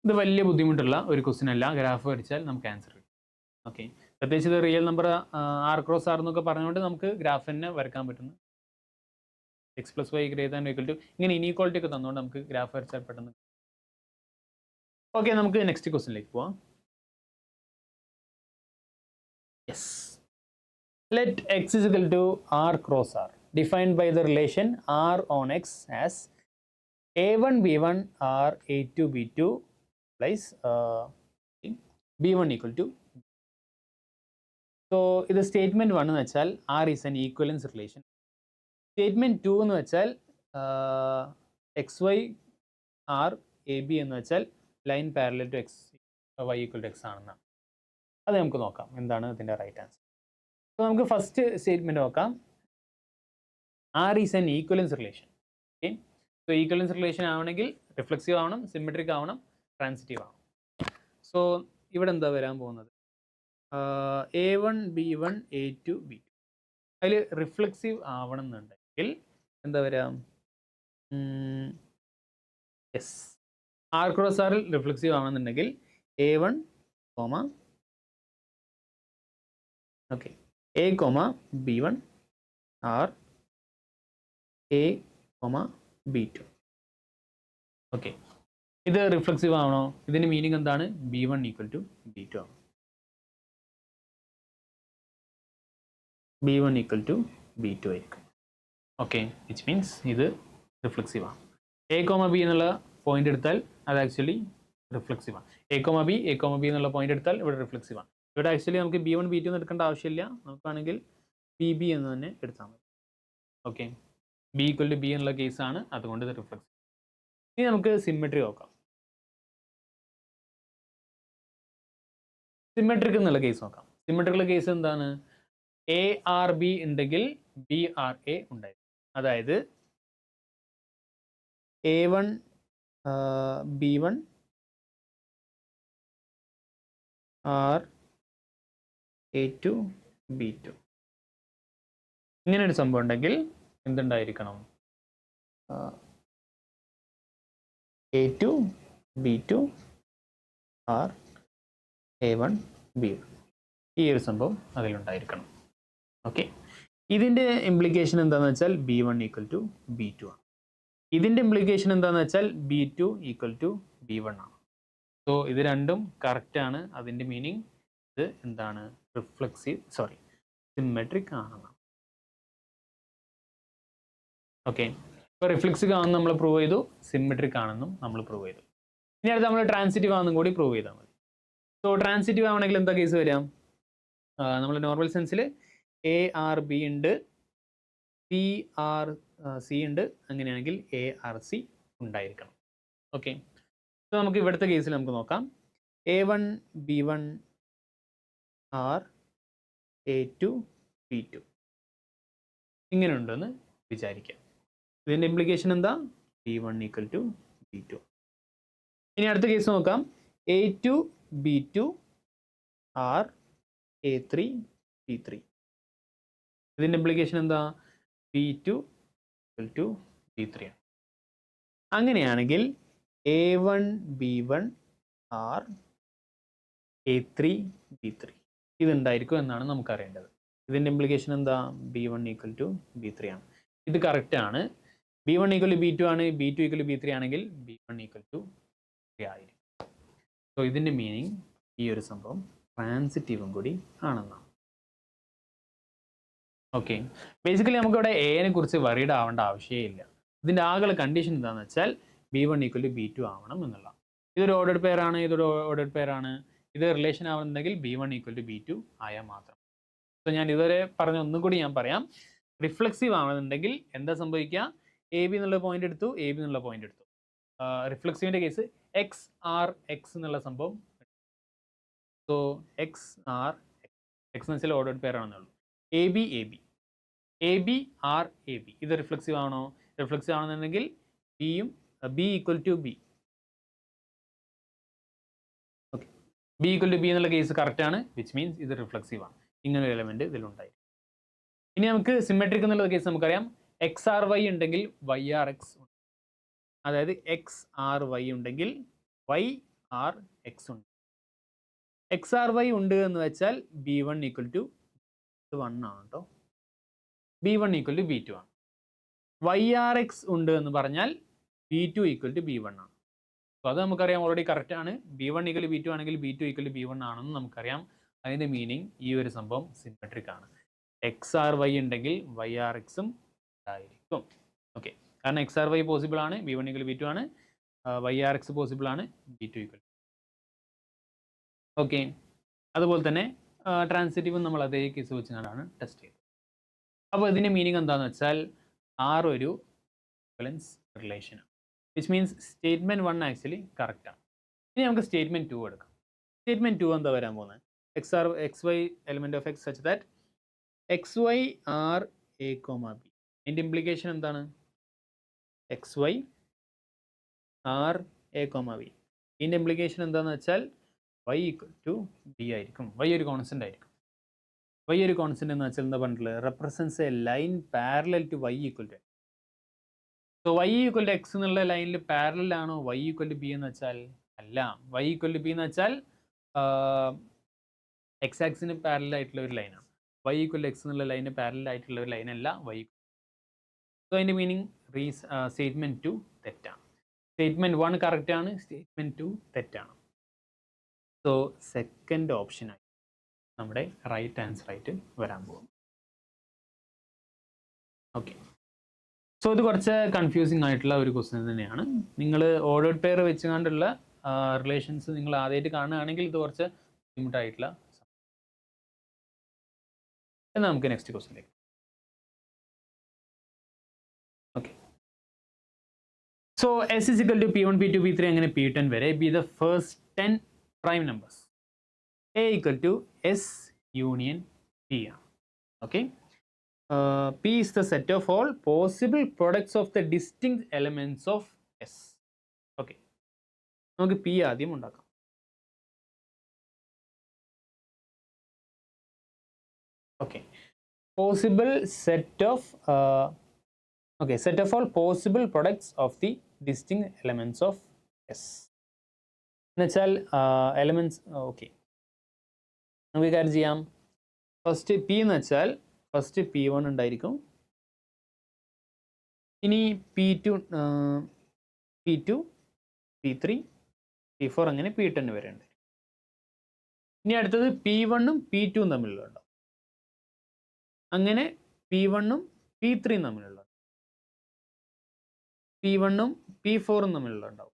ഇത് വലിയ ബുദ്ധിമുട്ടുള്ള ഒരു ക്വസ്റ്റ്യൻ അല്ല. ഗ്രാഫ് വരച്ചാൽ നമുക്ക് ആൻസർ കിട്ടും. ഓക്കെ, പ്രത്യേകിച്ച് ഇത് real number R cross R എന്നൊക്കെ പറഞ്ഞുകൊണ്ട് നമുക്ക് ഗ്രാഫ് തന്നെ വരക്കാൻ പറ്റുന്നു. X plus Y greater than equal to ഇങ്ങനെ ഇനീക്വാളിറ്റി ഒക്കെ തന്നുകൊണ്ട് നമുക്ക് ഗ്രാഫ് വരച്ചാൽ പെട്ടെന്ന്. ഓക്കെ, നമുക്ക് നെക്സ്റ്റ് ക്വസ്റ്റ്യനിലേക്ക് പോവാം. Yes, let x is equal to R cross R defined by the relation R on x as a1 b1 or a2 b2 plus b1 equal to. So ഇത് statement 1 എന്ന് വെച്ചാൽ R is an equivalence relation. Statement 2 എന്ന് വെച്ചാൽ x y R a b എന്ന് വെച്ചാൽ line parallel to x y equal to x ആണെന്നാണ്. അത് നമുക്ക് നോക്കാം എന്താണ് ഇതിൻ്റെ റൈറ്റ് ആൻസർ. അപ്പോൾ നമുക്ക് ഫസ്റ്റ് സ്റ്റേറ്റ്മെൻറ്റ് നോക്കാം. R is an equivalence relation. Okay, so equivalence relation ആവണമെങ്കിൽ റിഫ്ലെക്സീവ് ആവണം, സിമെട്രിക് ആവണം, ട്രാൻസിറ്റീവ് ആവണം. സോ ഇവിടെ എന്താ വരാൻ പോകുന്നത്? A1 B1 A2 B2 അതിൽ റിഫ്ലെക്സീവ് ആവണം എന്നുണ്ടെങ്കിൽ എന്താ വരാ? യെസ്, ആർ ക്രോസ് ആറിൽ റിഫ്ലെക്സീവ് ആവണമെന്നുണ്ടെങ്കിൽ A1, okay, A, B1 or A, B2. Okay, ഇത് റിഫ്ലക്സീവ് ആണോ? ഇതിൻ്റെ മീനിങ് എന്താണ്? B1 ഈക്വൽ ടു B2 ആണ്. B1 ഈക്വൽ ടു B2 ആയിരിക്കും. ഓക്കെ, വിച്ച് മീൻസ് ഇത് റിഫ്ലക്സീവ് ആണ്. A, B എന്നുള്ള പോയിന്റ് എടുത്താൽ അത് ആക്ച്വലി റിഫ്ലക്സീവ് ആണ്. A, B എന്നുള്ള പോയിന്റ് എടുത്താൽ ഇവിടെ റിഫ്ലക്സീവ് ആണ്. ഇവിടെ ആക്ച്വലി നമുക്ക് B1 B2 എന്ന് എടുക്കേണ്ട ആവശ്യമില്ല. നമുക്കാണെങ്കിൽ BB എന്ന് തന്നെ എടുത്താൽ മതി. Okay, B equal to B എന്നുള്ള കേസാണ്, അതുകൊണ്ട് ഇത് റിഫ്ലക്സീവ്. ഇനി നമുക്ക് സിമ്മെട്രി നോക്കാം. സിമ്മെട്രിക് എന്നുള്ള കേസ് നോക്കാം. സിമ്മെട്രിക്കുള്ള കേസ് എന്താണ്? ARB ഉണ്ടെങ്കിൽ BRA ഉണ്ടായിരിക്കും. അതായത് A1 B1 R A2 B2 ഇങ്ങനെ ഒരു സംഭവം ഉണ്ടെങ്കിൽ എന്തുണ്ടായിരിക്കണം? A2 B2 R A1 B1 ഈ ഒരു സംഭവം അതിലുണ്ടായിരിക്കണം. ഓക്കെ, ഇതിൻ്റെ ഇംപ്ലിക്കേഷൻ എന്താണെന്ന് വെച്ചാൽ B1 ഈക്വൽ ടു B2 ആണ്. ഇതിൻ്റെ ഇംപ്ലിക്കേഷൻ എന്താണെന്ന് വെച്ചാൽ B2 ഈക്വൽ ടു B1 ആണ്. സോ ഇത് രണ്ടും കറക്റ്റാണ്. അതിൻ്റെ മീനിങ് ഇത് എന്താണ്? സിമ്മെട്രിക് ആണെന്നാണ്. ഓക്കെ, ഇപ്പോൾ റിഫ്ലക്സീവ് ആണെന്ന് നമ്മൾ പ്രൂവ് ചെയ്തു, സിമ്മെട്രിക് ആണെന്നും നമ്മൾ പ്രൂവ് ചെയ്തു. ഇനി അടുത്ത് നമ്മൾ ട്രാൻസിറ്റീവ് ആണെന്നും കൂടി പ്രൂവ് ചെയ്താൽ മതി. സോ ട്രാൻസിറ്റീവ് ആവണമെങ്കിൽ എന്താ കേസ് വരാം? നമ്മൾ നോർമൽ സെൻസിൽ ARB ഉണ്ട്, CRC ഉണ്ട്, അങ്ങനെയാണെങ്കിൽ ARC ഉണ്ടായിരിക്കണം. ഓക്കെ, സോ നമുക്ക് ഇവിടുത്തെ കേസിൽ നമുക്ക് നോക്കാം. A1 B1 R A2 B2 ഇങ്ങനെ ഉണ്ടെന്ന് വിചാരിക്കാം. ഇതിൻ്റെ ഇംപ്ലിക്കേഷൻ എന്താ? B1 equal to B2. ഇനി അടുത്ത കേസ് നോക്കാം. A2 B2 R A3 B3 ഇതിൻ്റെ ഇംപ്ലിക്കേഷൻ എന്താ? B2 ഈക്വൽ ടു B3 ആണ്. അങ്ങനെയാണെങ്കിൽ A1 B1 R A3 B3 ഇതുണ്ടായിരിക്കും എന്നാണ് നമുക്കറിയേണ്ടത്. ഇതിൻ്റെ ഇംപ്ലിക്കേഷൻ എന്താ? B1 ഈക്വൽ ടു B3 ആണ്. ഇത് കറക്റ്റ് ആണ്. B1 ഈക്വൽ ടു B2 ആണ്. B2 ഈക്വൽ ടു B3 ആണെങ്കിൽ B1 ഈക്വൽ ടു 3 ആയിരിക്കും. സോ ഇതിൻ്റെ മീനിങ് ഈ ഒരു സംഭവം ട്രാൻസിറ്റീവും കൂടി ആണെന്നാണ്. ഓക്കെ, ബേസിക്കലി നമുക്കിവിടെ എനെ കുറിച്ച് വറീഡ് ആവേണ്ട ആവശ്യമില്ല. ഇതിൻ്റെ ആകെ കണ്ടീഷൻ എന്താണെന്ന് വെച്ചാൽ B1 ഈക്വൽ ടു B2 ആവണം എന്നുള്ളതാണ്. ഇതൊരു ഓർഡർഡ് പെയറാണ്, ഇതൊരു ഓർഡർഡ് പെയറാണ്. ഇത് relation ആവുന്നുണ്ടെങ്കിൽ B1 equal to B2 ആയാൽ മാത്രം. സോ ഞാൻ ഇതുവരെ പറഞ്ഞ ഒന്നും കൂടി ഞാൻ പറയാം. റിഫ്ലക്സീവ് ആവുന്നുണ്ടെങ്കിൽ എന്താ സംഭവിക്കുക? AB എന്നുള്ള പോയിന്റ് എടുത്തു, AB എന്നുള്ള പോയിന്റ് എടുത്തു. റിഫ്ലക്സീവിൻ്റെ കേസ് XRX എന്നുള്ള സംഭവം. സോ XR X എന്ന് വെച്ചാൽ ഓർഡർഡ് പെയർ ആണെന്നുള്ളൂ. AB AB ഇത് റിഫ്ലക്സീവ് ആണോ? റിഫ്ലക്സീവ് ആണെന്നുണ്ടെങ്കിൽ B equal to B. Okay, B equal to B എന്നുള്ള കേസ് കറക്റ്റ് ആണ്, വിച്ച് മീൻസ് ഇത് റിഫ്ലക്സീവ് ആണ്. ഇങ്ങനെ ഒരു എലമെന്റ് ഇതിലുണ്ടായി. ഇനി നമുക്ക് സിമെട്രിക് എന്നുള്ള കേസ് നമുക്കറിയാം. XRY ഉണ്ടെങ്കിൽ YRX ഉണ്ട്. അതായത് XRY ഉണ്ടെങ്കിൽ YRX ഉണ്ട്. XRY ഉണ്ട് എന്ന് വെച്ചാൽ B1 ഈക്വൽ ടു 1 ആണ് കേട്ടോ. B1 ഈക്വൽ ടു B2 ആണ്. YRX ഉണ്ട് എന്ന് പറഞ്ഞാൽ B2 ഈക്വൽ ടു B1 ആണ്. അപ്പോൾ അത് നമുക്കറിയാം, ഓൾറെഡി കറക്റ്റ് ആണ്. B1 ഈക്വൽ ടു B2 ആണെങ്കിൽ B2 ഈക്വൽ ടു B1 ആണെന്ന് നമുക്കറിയാം. അതിൻ്റെ മീനിങ് ഈ ഒരു സംഭവം സിമെട്രിക് ആണ്. XRY ഉണ്ടെങ്കിൽ YRXും ഉണ്ടായിരിക്കും. ഓക്കെ, കാരണം XRY പോസിബിൾ ആണ്, B1 ഈക്വൽ ടു B2 ആണ്. YRX പോസിബിൾ ആണ്, B2 ഈക്വൽ. ഓക്കെ, അതുപോലെ തന്നെ ട്രാൻസിറ്റീവും നമ്മൾ അതേ കേസ് വെച്ചാണ് ടെസ്റ്റ് ചെയ്തത്. അപ്പോൾ ഇതിൻ്റെ മീനിങ് എന്താണെന്ന് വെച്ചാൽ R ഒരു ഇക്വലൻസ് റിലേഷനാണ്, വിച്ച് മീൻസ് സ്റ്റേറ്റ്മെൻറ്റ് 1 ആക്ച്വലി കറക്റ്റാണ്. ഇനി നമുക്ക് സ്റ്റേറ്റ്മെൻറ്റ് 2 എടുക്കാം. സ്റ്റേറ്റ്മെൻറ്റ് 2 എന്താ വരാൻ പോകുന്നത്? XY element of X such that XY R A, B. ഇതിൻ്റെ ഇംപ്ലിക്കേഷൻ എന്താണ്? XY R A, B. ഇതിൻ്റെ ഇംപ്ലിക്കേഷൻ എന്താണെന്ന് വെച്ചാൽ Y ഈക്വൽ ടു B ആയിരിക്കും. Y ഒരു കോൺസ്റ്റൻ്റ് ആയിരിക്കും. Y ഒരു കോൺസ്റ്റൻ്റ് എന്ന് വെച്ചാൽ എന്താ പറഞ്ഞിട്ടുള്ളത്? Represents a line parallel to Y equal to. So Y equal to X എന്നുള്ള ലൈനിൽ പാരലൽ ആണോ Y ഈക്വൽ ടു B എന്ന് വെച്ചാൽ? അല്ല. Y ഈക്വൽ ടു B എന്ന് വെച്ചാൽ X ആക്സിന് പാരലൽ ആയിട്ടുള്ള ഒരു ലൈനാണ്. Y ഈക്വൽ ടു X എന്നുള്ള ലൈന് പാരലൽ ആയിട്ടുള്ള ഒരു ലൈനല്ല Y. സോ അതിൻ്റെ മീനിങ് സ്റ്റേറ്റ്മെൻറ്റ് 2 തെറ്റാണ്. സ്റ്റേറ്റ്മെൻറ്റ് 1 കറക്റ്റാണ്, സ്റ്റേറ്റ്മെൻറ്റ് 2 തെറ്റാണ്. സോ സെക്കൻഡ് ഓപ്ഷനായി നമ്മുടെ റൈറ്റ് ആൻസർ ആയിട്ട് വരാൻ പോകും. ഓക്കെ, സോ ഇത് കുറച്ച് കൺഫ്യൂസിങ് ആയിട്ടുള്ള ഒരു ക്വസ്റ്റ്യൻ തന്നെയാണ്. നിങ്ങൾ ഓർഡേർഡ് പെയർ വെച്ചുകൊണ്ടുള്ള റിലേഷൻസ് നിങ്ങൾ ആദ്യമായിട്ട് കാണുകയാണെങ്കിൽ ഇത് കുറച്ച് ബുദ്ധിമുട്ടായിട്ടുള്ള. എന്നാൽ നമുക്ക് നെക്സ്റ്റ് ക്വസ്റ്റ്യനിലേക്ക്. Okay, so S is equal to P1, P2, P3 അങ്ങനെ P10 വരെ be the first 10 prime numbers. A equal to S union P ആണ്. Okay, P is the set of all possible products of the distinct elements of S. Okay, നമുക്ക് P ആദ്യം ഉണ്ടാക്കാം. Okay, possible set of set of all possible products of the distinct elements of S എന്നുവെച്ചാൽ elements. Okay, നമുക്ക് കാര്യം ചെയ്യാം. First P എന്ന് വെച്ചാൽ first P1 ഉണ്ടായിരിക്കും. ഇനി P2, P3, P4 അങ്ങനെ P10 വരെ ഉണ്ട്. ഇനി അടുത്തത് P1 ഉം P2 ഉം തമ്മിലുള്ള, അങ്ങനെ P1 ഉം P3 ഉം തമ്മിലുള്ള, P1 ഉം P4 ഉം തമ്മിലുള്ള ഉണ്ടാവും.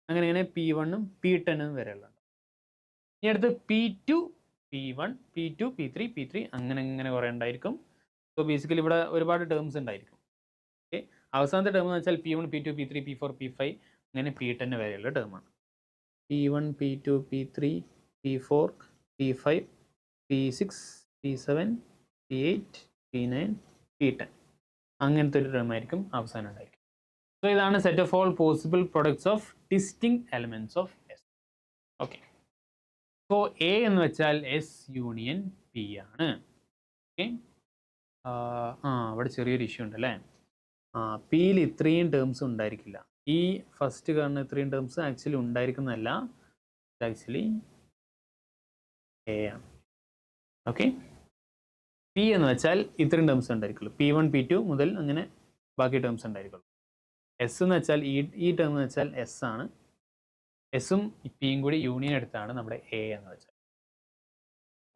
അങ്ങനെ P1 ഉം P10 ഉം വരെയുള്ള ഉണ്ടാവും. ഇനി അടുത്ത് P2, P1, P2, P3, P3 അങ്ങനെ കുറേ ഉണ്ടായിരിക്കും. സോ ബേസിക്കലി ഇവിടെ ഒരുപാട് ടേംസ് ഉണ്ടായിരിക്കും. ഓക്കെ, അവസാനത്തെ ടേം എന്ന് വെച്ചാൽ P1, P2, P3, P4, P5 അങ്ങനെ P10 വരെയുള്ള ടേമാണ്. P1, P2, P3, P4, P5, P6, P7, P8, P9, P10 അങ്ങനത്തെ ഒരു ടേം ആയിരിക്കും അവസാനം ഉണ്ടായിരിക്കും. സോ ഇതാണ് set of all possible products of distinct elements of S. Okay, so A എന്ന് വെച്ചാൽ എസ് യൂണിയൻ പി ആണ്. ഓക്കെ, അവിടെ ചെറിയൊരു ഇഷ്യൂ ഉണ്ട് അല്ലേ. പിയിൽ ഇത്രയും ടേംസ് ഉണ്ടായിരിക്കില്ല. ഈ ഫസ്റ്റ് കാണുന്ന ഇത്രയും ടേംസ് ആക്ച്വലി ഉണ്ടായിരിക്കുന്നതല്ല, ആക്ച്വലി എ ആണ്. ഓക്കെ, പി എന്ന് വെച്ചാൽ ഇത്രയും ടേംസ് ഉണ്ടായിരിക്കുള്ളൂ. P1, P2 മുതൽ അങ്ങനെ ബാക്കി ടേംസ് ഉണ്ടായിരിക്കുള്ളൂ. എസ് എന്ന് വെച്ചാൽ ഈ ടേം എന്ന് വെച്ചാൽ എസ് ആണ്. എസും പിയും കൂടി യൂണിയൻ എടുത്താണ് നമ്മുടെ എ എന്ന് വെച്ചാൽ.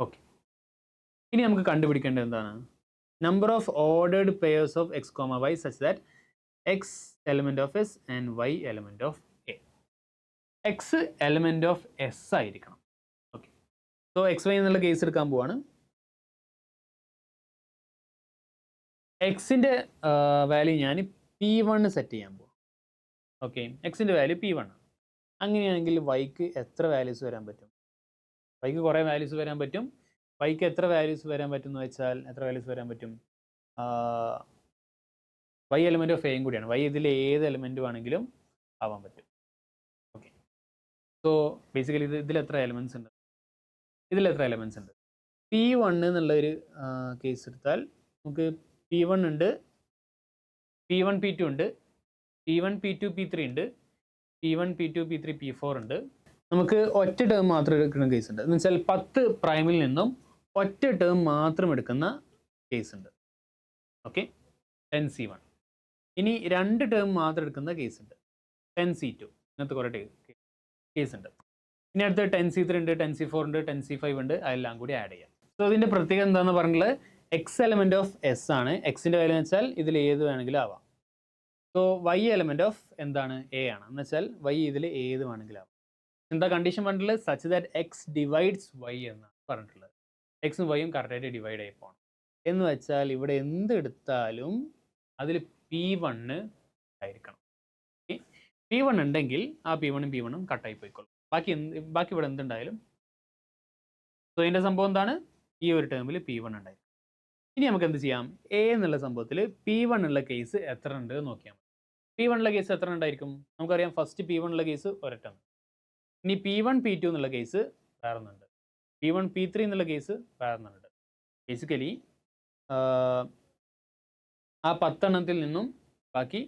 ഓക്കെ, ഇനി നമുക്ക് കണ്ടുപിടിക്കേണ്ടത് എന്താണ്? Number of ordered pairs of x comma y such that x element of S and y element of A. X element of S ആയിരിക്കണം. ഓക്കെ, സോ എക്സ് വൈ എന്നുള്ള കേസ് എടുക്കാൻ പോവാണ്. എക്സിൻ്റെ വാല്യൂ ഞാൻ P1 സെറ്റ് ചെയ്യാൻ പോകും. Okay, എക്സിൻ്റെ value P1. അങ്ങനെയാണെങ്കിൽ വൈക്ക് എത്ര വാല്യൂസ് വരാൻ പറ്റും? വൈക്ക് കുറേ വാല്യൂസ് വരാൻ പറ്റും. വൈക്ക് എത്ര വാല്യൂസ് വരാൻ പറ്റും എന്ന് വെച്ചാൽ എത്ര വാല്യൂസ് വരാൻ പറ്റും? വൈ എലമെൻറ്റ് ഓഫ് എയും കൂടിയാണ്. വൈ ഇതിൽ ഏത് എലമെൻറ്റും ആണെങ്കിലും ആവാൻ പറ്റും. ഓക്കെ, സോ ബേസിക്കലി ഇതിൽ എത്ര എലമെൻറ്റ്സ് ഉണ്ട്? ഇതിലെത്ര എലമെൻറ്റ്സ് ഉണ്ട്? P1 എന്നുള്ളൊരു കേസ് എടുത്താൽ നമുക്ക് P1 ഉണ്ട്, P1, P2 ഉണ്ട്, P1, P2, P3 ഉണ്ട്, P1, P2, P3, P4 ഉണ്ട്. നമുക്ക് ഒറ്റ ടേം മാത്രം എടുക്കുന്ന കേസ് ഉണ്ട്. എന്ന് വെച്ചാൽ 10 പ്രൈമിൽ നിന്നും ഒറ്റ ടേം മാത്രം എടുക്കുന്ന കേസ് ഉണ്ട്. Okay, 10C1. ഇനി 2 ടേം മാത്രം എടുക്കുന്ന കേസ് ഉണ്ട്, 10C2. ഇങ്ങനത്തെ കുറേ കേസ് ഉണ്ട്. ഇനി അടുത്ത് 10C3 ഉണ്ട്, 10C4 ഉണ്ട്, 10C5 ഉണ്ട്. അതെല്ലാം കൂടി ആഡ് ചെയ്യാം. സോ ഇതിൻ്റെ പ്രത്യേകത എന്താണെന്ന് പറഞ്ഞാൽ എക്സ് എലമെൻറ്റ് ഓഫ് എസ് ആണ്. എക്സിൻ്റെ വാല്യൂ എന്ന് വെച്ചാൽ ഇതിൽ ഏത് വേണമെങ്കിലും ആവാം. സോ വൈ എലമെൻറ്റ് ഓഫ് എന്താണ്? എ ആണ്. എന്ന് വെച്ചാൽ വൈ ഇതിൽ ഏത് വേണമെങ്കിലും ആവാം. എന്താ കണ്ടീഷൻ പറഞ്ഞിട്ടുള്ളത്? Such that x divides y എന്നാണ് പറഞ്ഞിട്ടുള്ളത്. എക്സും വൈയും കറക്റ്റായിട്ട് ഡിവൈഡ് ആയി പോകണം. എന്ന് വെച്ചാൽ ഇവിടെ എന്തെടുത്താലും അതിൽ P1 ആയിരിക്കണം. P1 ഉണ്ടെങ്കിൽ ആ P1 ഉം കട്ടായി പോയിക്കോളും. ബാക്കി ഇവിടെ എന്തുണ്ടായാലും. സോ ഇതിൻ്റെ സംഭവം എന്താണ്? ഈ ഒരു ടേമിൽ P1 ഉണ്ടായിരിക്കും. ഇനി നമുക്ക് എന്ത് ചെയ്യാം? എ എന്നുള്ള സംഭവത്തിൽ P1 ഉള്ള കേസ് എത്ര ഉണ്ട് നോക്കിയാൽ മതി. P1 ഉള്ള കേസ് എത്ര ഉണ്ടായിരിക്കും? നമുക്കറിയാം ഫസ്റ്റ് P1 ഉള്ള കേസ് ഒരൊറ്റ. ഇനി P1, P2 എന്നുള്ള കേസ് വേറെ ഒന്നുണ്ട്. P1, P3 എന്നുള്ള കേസ് വേറെ ഒന്നുണ്ട്. ബേസിക്കലി ആ 10 എണ്ണത്തിൽ നിന്നും ബാക്കി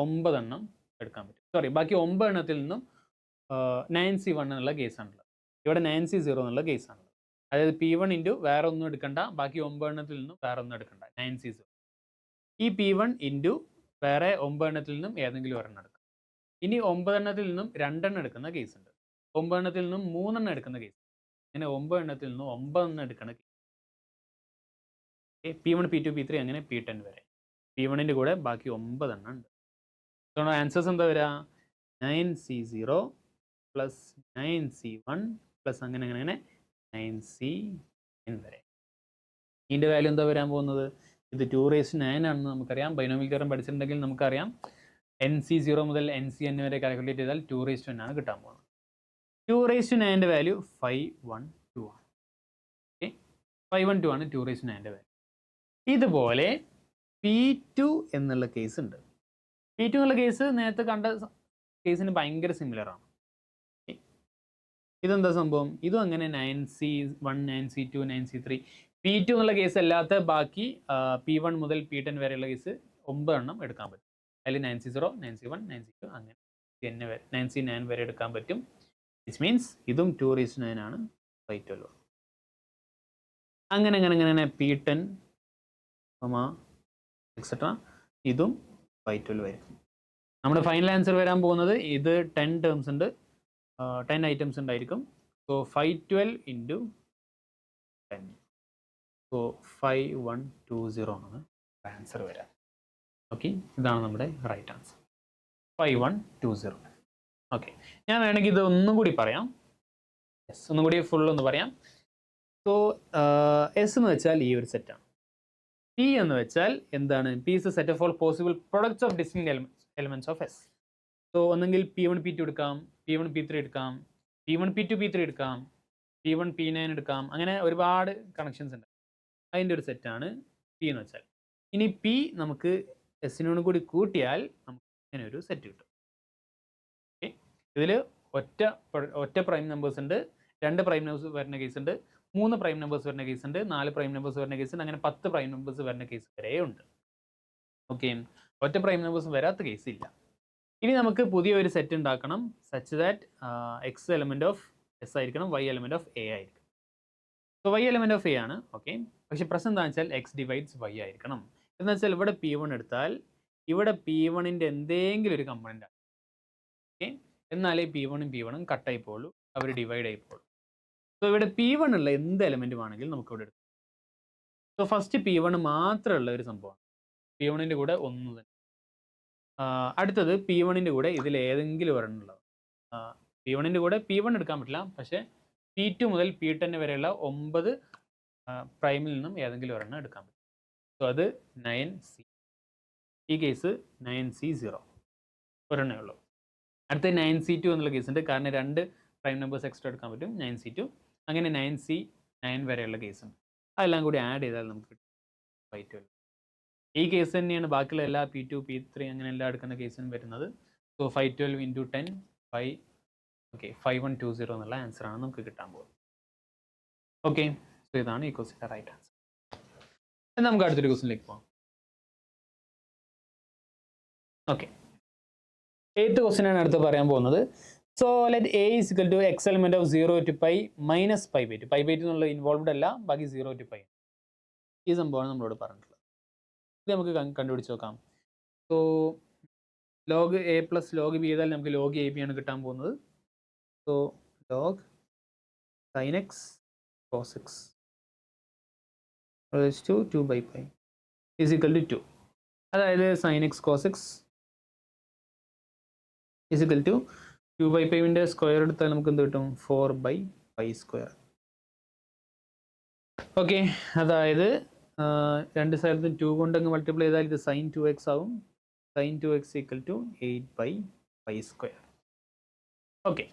9 എണ്ണം എടുക്കാൻ പറ്റും. സോറി, ബാക്കി 9 എണ്ണത്തിൽ നിന്നും 9C1 എന്നുള്ള കേസാണുള്ളത്. ഇവിടെ 9C0 എന്നുള്ള കേസാണുള്ളത്. അതായത് P1 ഇൻറ്റു വേറെ ഒന്നും എടുക്കണ്ട, ബാക്കി 9 എണ്ണത്തിൽ നിന്നും വേറെ ഒന്നും എടുക്കണ്ട, 9C0. ഈ P1 ഇൻറ്റു വേറെ 9 എണ്ണത്തിൽ നിന്നും ഏതെങ്കിലും ഒരെണ്ണം എടുക്കാം. ഇനി 9 എണ്ണത്തിൽ നിന്നും 2 എണ്ണം എടുക്കുന്ന കേസ് ഉണ്ട്. 9 എണ്ണത്തിൽ നിന്നും 3 എണ്ണം എടുക്കുന്ന കേസ്. അങ്ങനെ 9 എണ്ണത്തിൽ നിന്നും 9 എണ്ണം എടുക്കുന്ന കേസ്. P1 P2 P3 അങ്ങനെ P10 വരെ. P1ൻ്റെ കൂടെ ബാക്കി 9 എണ്ണം ഉണ്ട്. അതുകൊണ്ട് ആൻസേഴ്സ് എന്താ വരിക? 9C0 പ്ലസ് 9C1 പ്ലസ് അങ്ങനെ 9C9 വരെ. ഇതിൻ്റെ വാല്യൂ എന്താ വരാൻ പോകുന്നത്? ഇത് 2�9 ആണെന്ന് നമുക്കറിയാം. ബൈനോമിയൽ തിയറം പഠിച്ചിട്ടുണ്ടെങ്കിൽ നമുക്കറിയാം NC0 മുതൽ NCN വരെ കാൽക്കുലേറ്റ് ചെയ്താൽ 2⁻n ആണ് കിട്ടാൻ പോകുന്നത്. 2⁻9ൻ്റെ വാല്യൂ 512 ആണ്. ഓക്കെ, 512 ആണ് 2⁻9ൻ്റെ വാല്യൂ. ഇതുപോലെ P2 എന്നുള്ള കേസ് ഉണ്ട്. P2 എന്നുള്ള കേസ് നേരത്തെ കണ്ട കേസിന് ഭയങ്കര സിമിലർ ആണ്. ഇതെന്താ സംഭവം? ഇതും അങ്ങനെ 9C1 9C2 9C3 P2 എന്നുള്ള കേസ് അല്ലാത്ത ബാക്കി P1 മുതൽ P10 വരെയുള്ള കേസ് 9 എണ്ണം എടുക്കാൻ പറ്റും. അതിൽ 9C0 9C1 9C2 അങ്ങനെ 9C9 വരെ എടുക്കാൻ പറ്റും. വിച്ച് മീൻസ് ഇതും 2⁻9 ആണ് 512. അങ്ങനെ P10 എക്സെട്ര ഇതും 512 വരും. നമ്മുടെ ഫൈനൽ ആൻസർ വരാൻ പോകുന്നത് ഇത് 10 ടേംസ് ഉണ്ട്, 10 ഐറ്റംസ് ഉണ്ടായിരിക്കും. So 512 into 10. സോ 5120 ആണ് ആൻസർ വരാം. ഓക്കെ, ഇതാണ് നമ്മുടെ റൈറ്റ് ആൻസർ 5120. ഓക്കെ, ഞാൻ വേണമെങ്കിൽ ഇത് ഒന്നും കൂടി പറയാം. ഒന്നും കൂടി ഫുൾ ഒന്ന് പറയാം. സോ എസ് എന്ന് വെച്ചാൽ ഈ ഒരു സെറ്റാണ്. പി എന്ന് വെച്ചാൽ എന്താണ്? P is A set of all possible products of distinct elements of S. So ഒന്നെങ്കിൽ P1 P2 എടുക്കാം, P1 P3 എടുക്കാം, P1 P2 P3 എടുക്കാം, P1 P9 എടുക്കാം. അങ്ങനെ ഒരുപാട് കണക്ഷൻസ് ഉണ്ട്. അതിൻ്റെ ഒരു സെറ്റാണ് പി എന്ന് വെച്ചാൽ. ഇനി പി നമുക്ക് എസിനോട് കൂടി കൂട്ടിയാൽ നമുക്ക് ഇങ്ങനെ ഒരു സെറ്റ് കിട്ടും. ഓക്കെ, ഇതിൽ ഒറ്റ പ്രൈം നമ്പേഴ്സ് ഉണ്ട്, 2 പ്രൈം നമ്പേഴ്സ് വരുന്ന കേസ് ഉണ്ട്, 3 പ്രൈം നമ്പേഴ്സ് വരുന്ന കേസ് ഉണ്ട്, 4 പ്രൈം നമ്പേഴ്സ് വരുന്ന കേസ് ഉണ്ട്, അങ്ങനെ 10 പ്രൈം നമ്പേഴ്സ് വരുന്ന കേസ് വരെ ഉണ്ട്. ഓക്കെ, ഒറ്റ പ്രൈം നമ്പേഴ്സ് വരാത്ത കേസ് ഇല്ല. ഇനി നമുക്ക് പുതിയൊരു സെറ്റ് ഉണ്ടാക്കണം. Such that x element of S ആയിരിക്കണം, വൈ എലമെന്റ് ഓഫ് എ ആയിരിക്കും. So y element of A ആണ്. ഓക്കെ, പക്ഷെ പ്രശ്നം എന്താണെന്ന് വെച്ചാൽ എക്സ് ഡിവൈഡ്സ് വൈ ആയിരിക്കണം. എന്ന് വെച്ചാൽ ഇവിടെ P1 എടുത്താൽ ഇവിടെ P1ൻ്റെ എന്തെങ്കിലും ഒരു കമ്പണൻ്റ് ആണ്. ഓക്കെ, എന്നാലേ P1ഉം കട്ടായി പോകുള്ളൂ, അവർ ഡിവൈഡ് ആയി പോകുള്ളൂ. സോ ഇവിടെ P1 ഉള്ള എന്ത് എലമെൻറ്റും ആണെങ്കിലും നമുക്ക് ഇവിടെ എടുക്കാം. സോ ഫസ്റ്റ് P1 മാത്രമുള്ള ഒരു സംഭവമാണ്. P1ൻ്റെ കൂടെ 1 തന്നെ. അടുത്തത് P1ൻ്റെ കൂടെ ഇതിൽ ഏതെങ്കിലും ഒരെണ്ണം ഉള്ളത്. P1ൻ്റെ കൂടെ P1 എടുക്കാൻ പറ്റില്ല, പക്ഷേ P2 മുതൽ P10 വരെയുള്ള 9 പ്രൈമിൽ നിന്നും ഏതെങ്കിലും ഒരെണ്ണം എടുക്കാൻ പറ്റും. സോ അത് 9C. ഈ കേസ് 9C0 ഒരെണ്ണേ ഉള്ളൂ. അടുത്ത 9C2 എന്നുള്ള കേസ് ഉണ്ട്, കാരണം 2 പ്രൈം നമ്പേഴ്സ് എക്സ്ട്രാ എടുക്കാൻ പറ്റും, 9C2. അങ്ങനെ 9C9 വരെയുള്ള കേസ് ഉണ്ട്. അതെല്ലാം കൂടി ആഡ് ചെയ്താൽ നമുക്ക് കിട്ടും 512. ഈ കേസ് തന്നെയാണ് ബാക്കിയുള്ള എല്ലാ P2 P3 അങ്ങനെ എല്ലാം എടുക്കുന്ന കേസിനും വരുന്നത്. സോ 512 ഇൻറ്റു 10 5120 എന്നുള്ള ആൻസറാണ് നമുക്ക് കിട്ടാൻ പോകുന്നത്. ഓക്കെ, സോ ഇതാണ് ഈ ക്വസ്റ്റിൻ്റെ റൈറ്റ് ആൻസർ. നമുക്ക് അടുത്തൊരു ക്വസ്റ്റിനിലേക്ക് പോകാം. ഓക്കെ, 8th ക്വസ്റ്റ്യൻ ആണ് അടുത്ത് പറയാൻ പോകുന്നത്. So let A is equal to X element of 0 to π minus π/2. π/2 എന്നുള്ള ഇൻവോൾവ്ഡ് അല്ല, ബാക്കി 0 to π. ഈ സംഭവമാണ് നമ്മളോട് പറഞ്ഞിട്ടുള്ളത്. ഇത് നമുക്ക് കണ്ടുപിടിച്ച് നോക്കാം. So log A plus log B ചെയ്താൽ നമുക്ക് ലോഗ് എ ബി ആണ് കിട്ടാൻ പോകുന്നത്. So log sin x cos x to 2/π is equal to 2. അതായത് sin x cos x is equal to 2/π square എടുത്താൽ നമുക്ക് എന്ത് കിട്ടും? 4/π². ഓക്കെ, അതായത് രണ്ട് സ്ഥലത്തും 2 കൊണ്ടങ്ങ് മൾട്ടിപ്ലൈ ചെയ്താൽ ഇത് sin 2x ആവും. sin 2x equal to 8/π². Okay,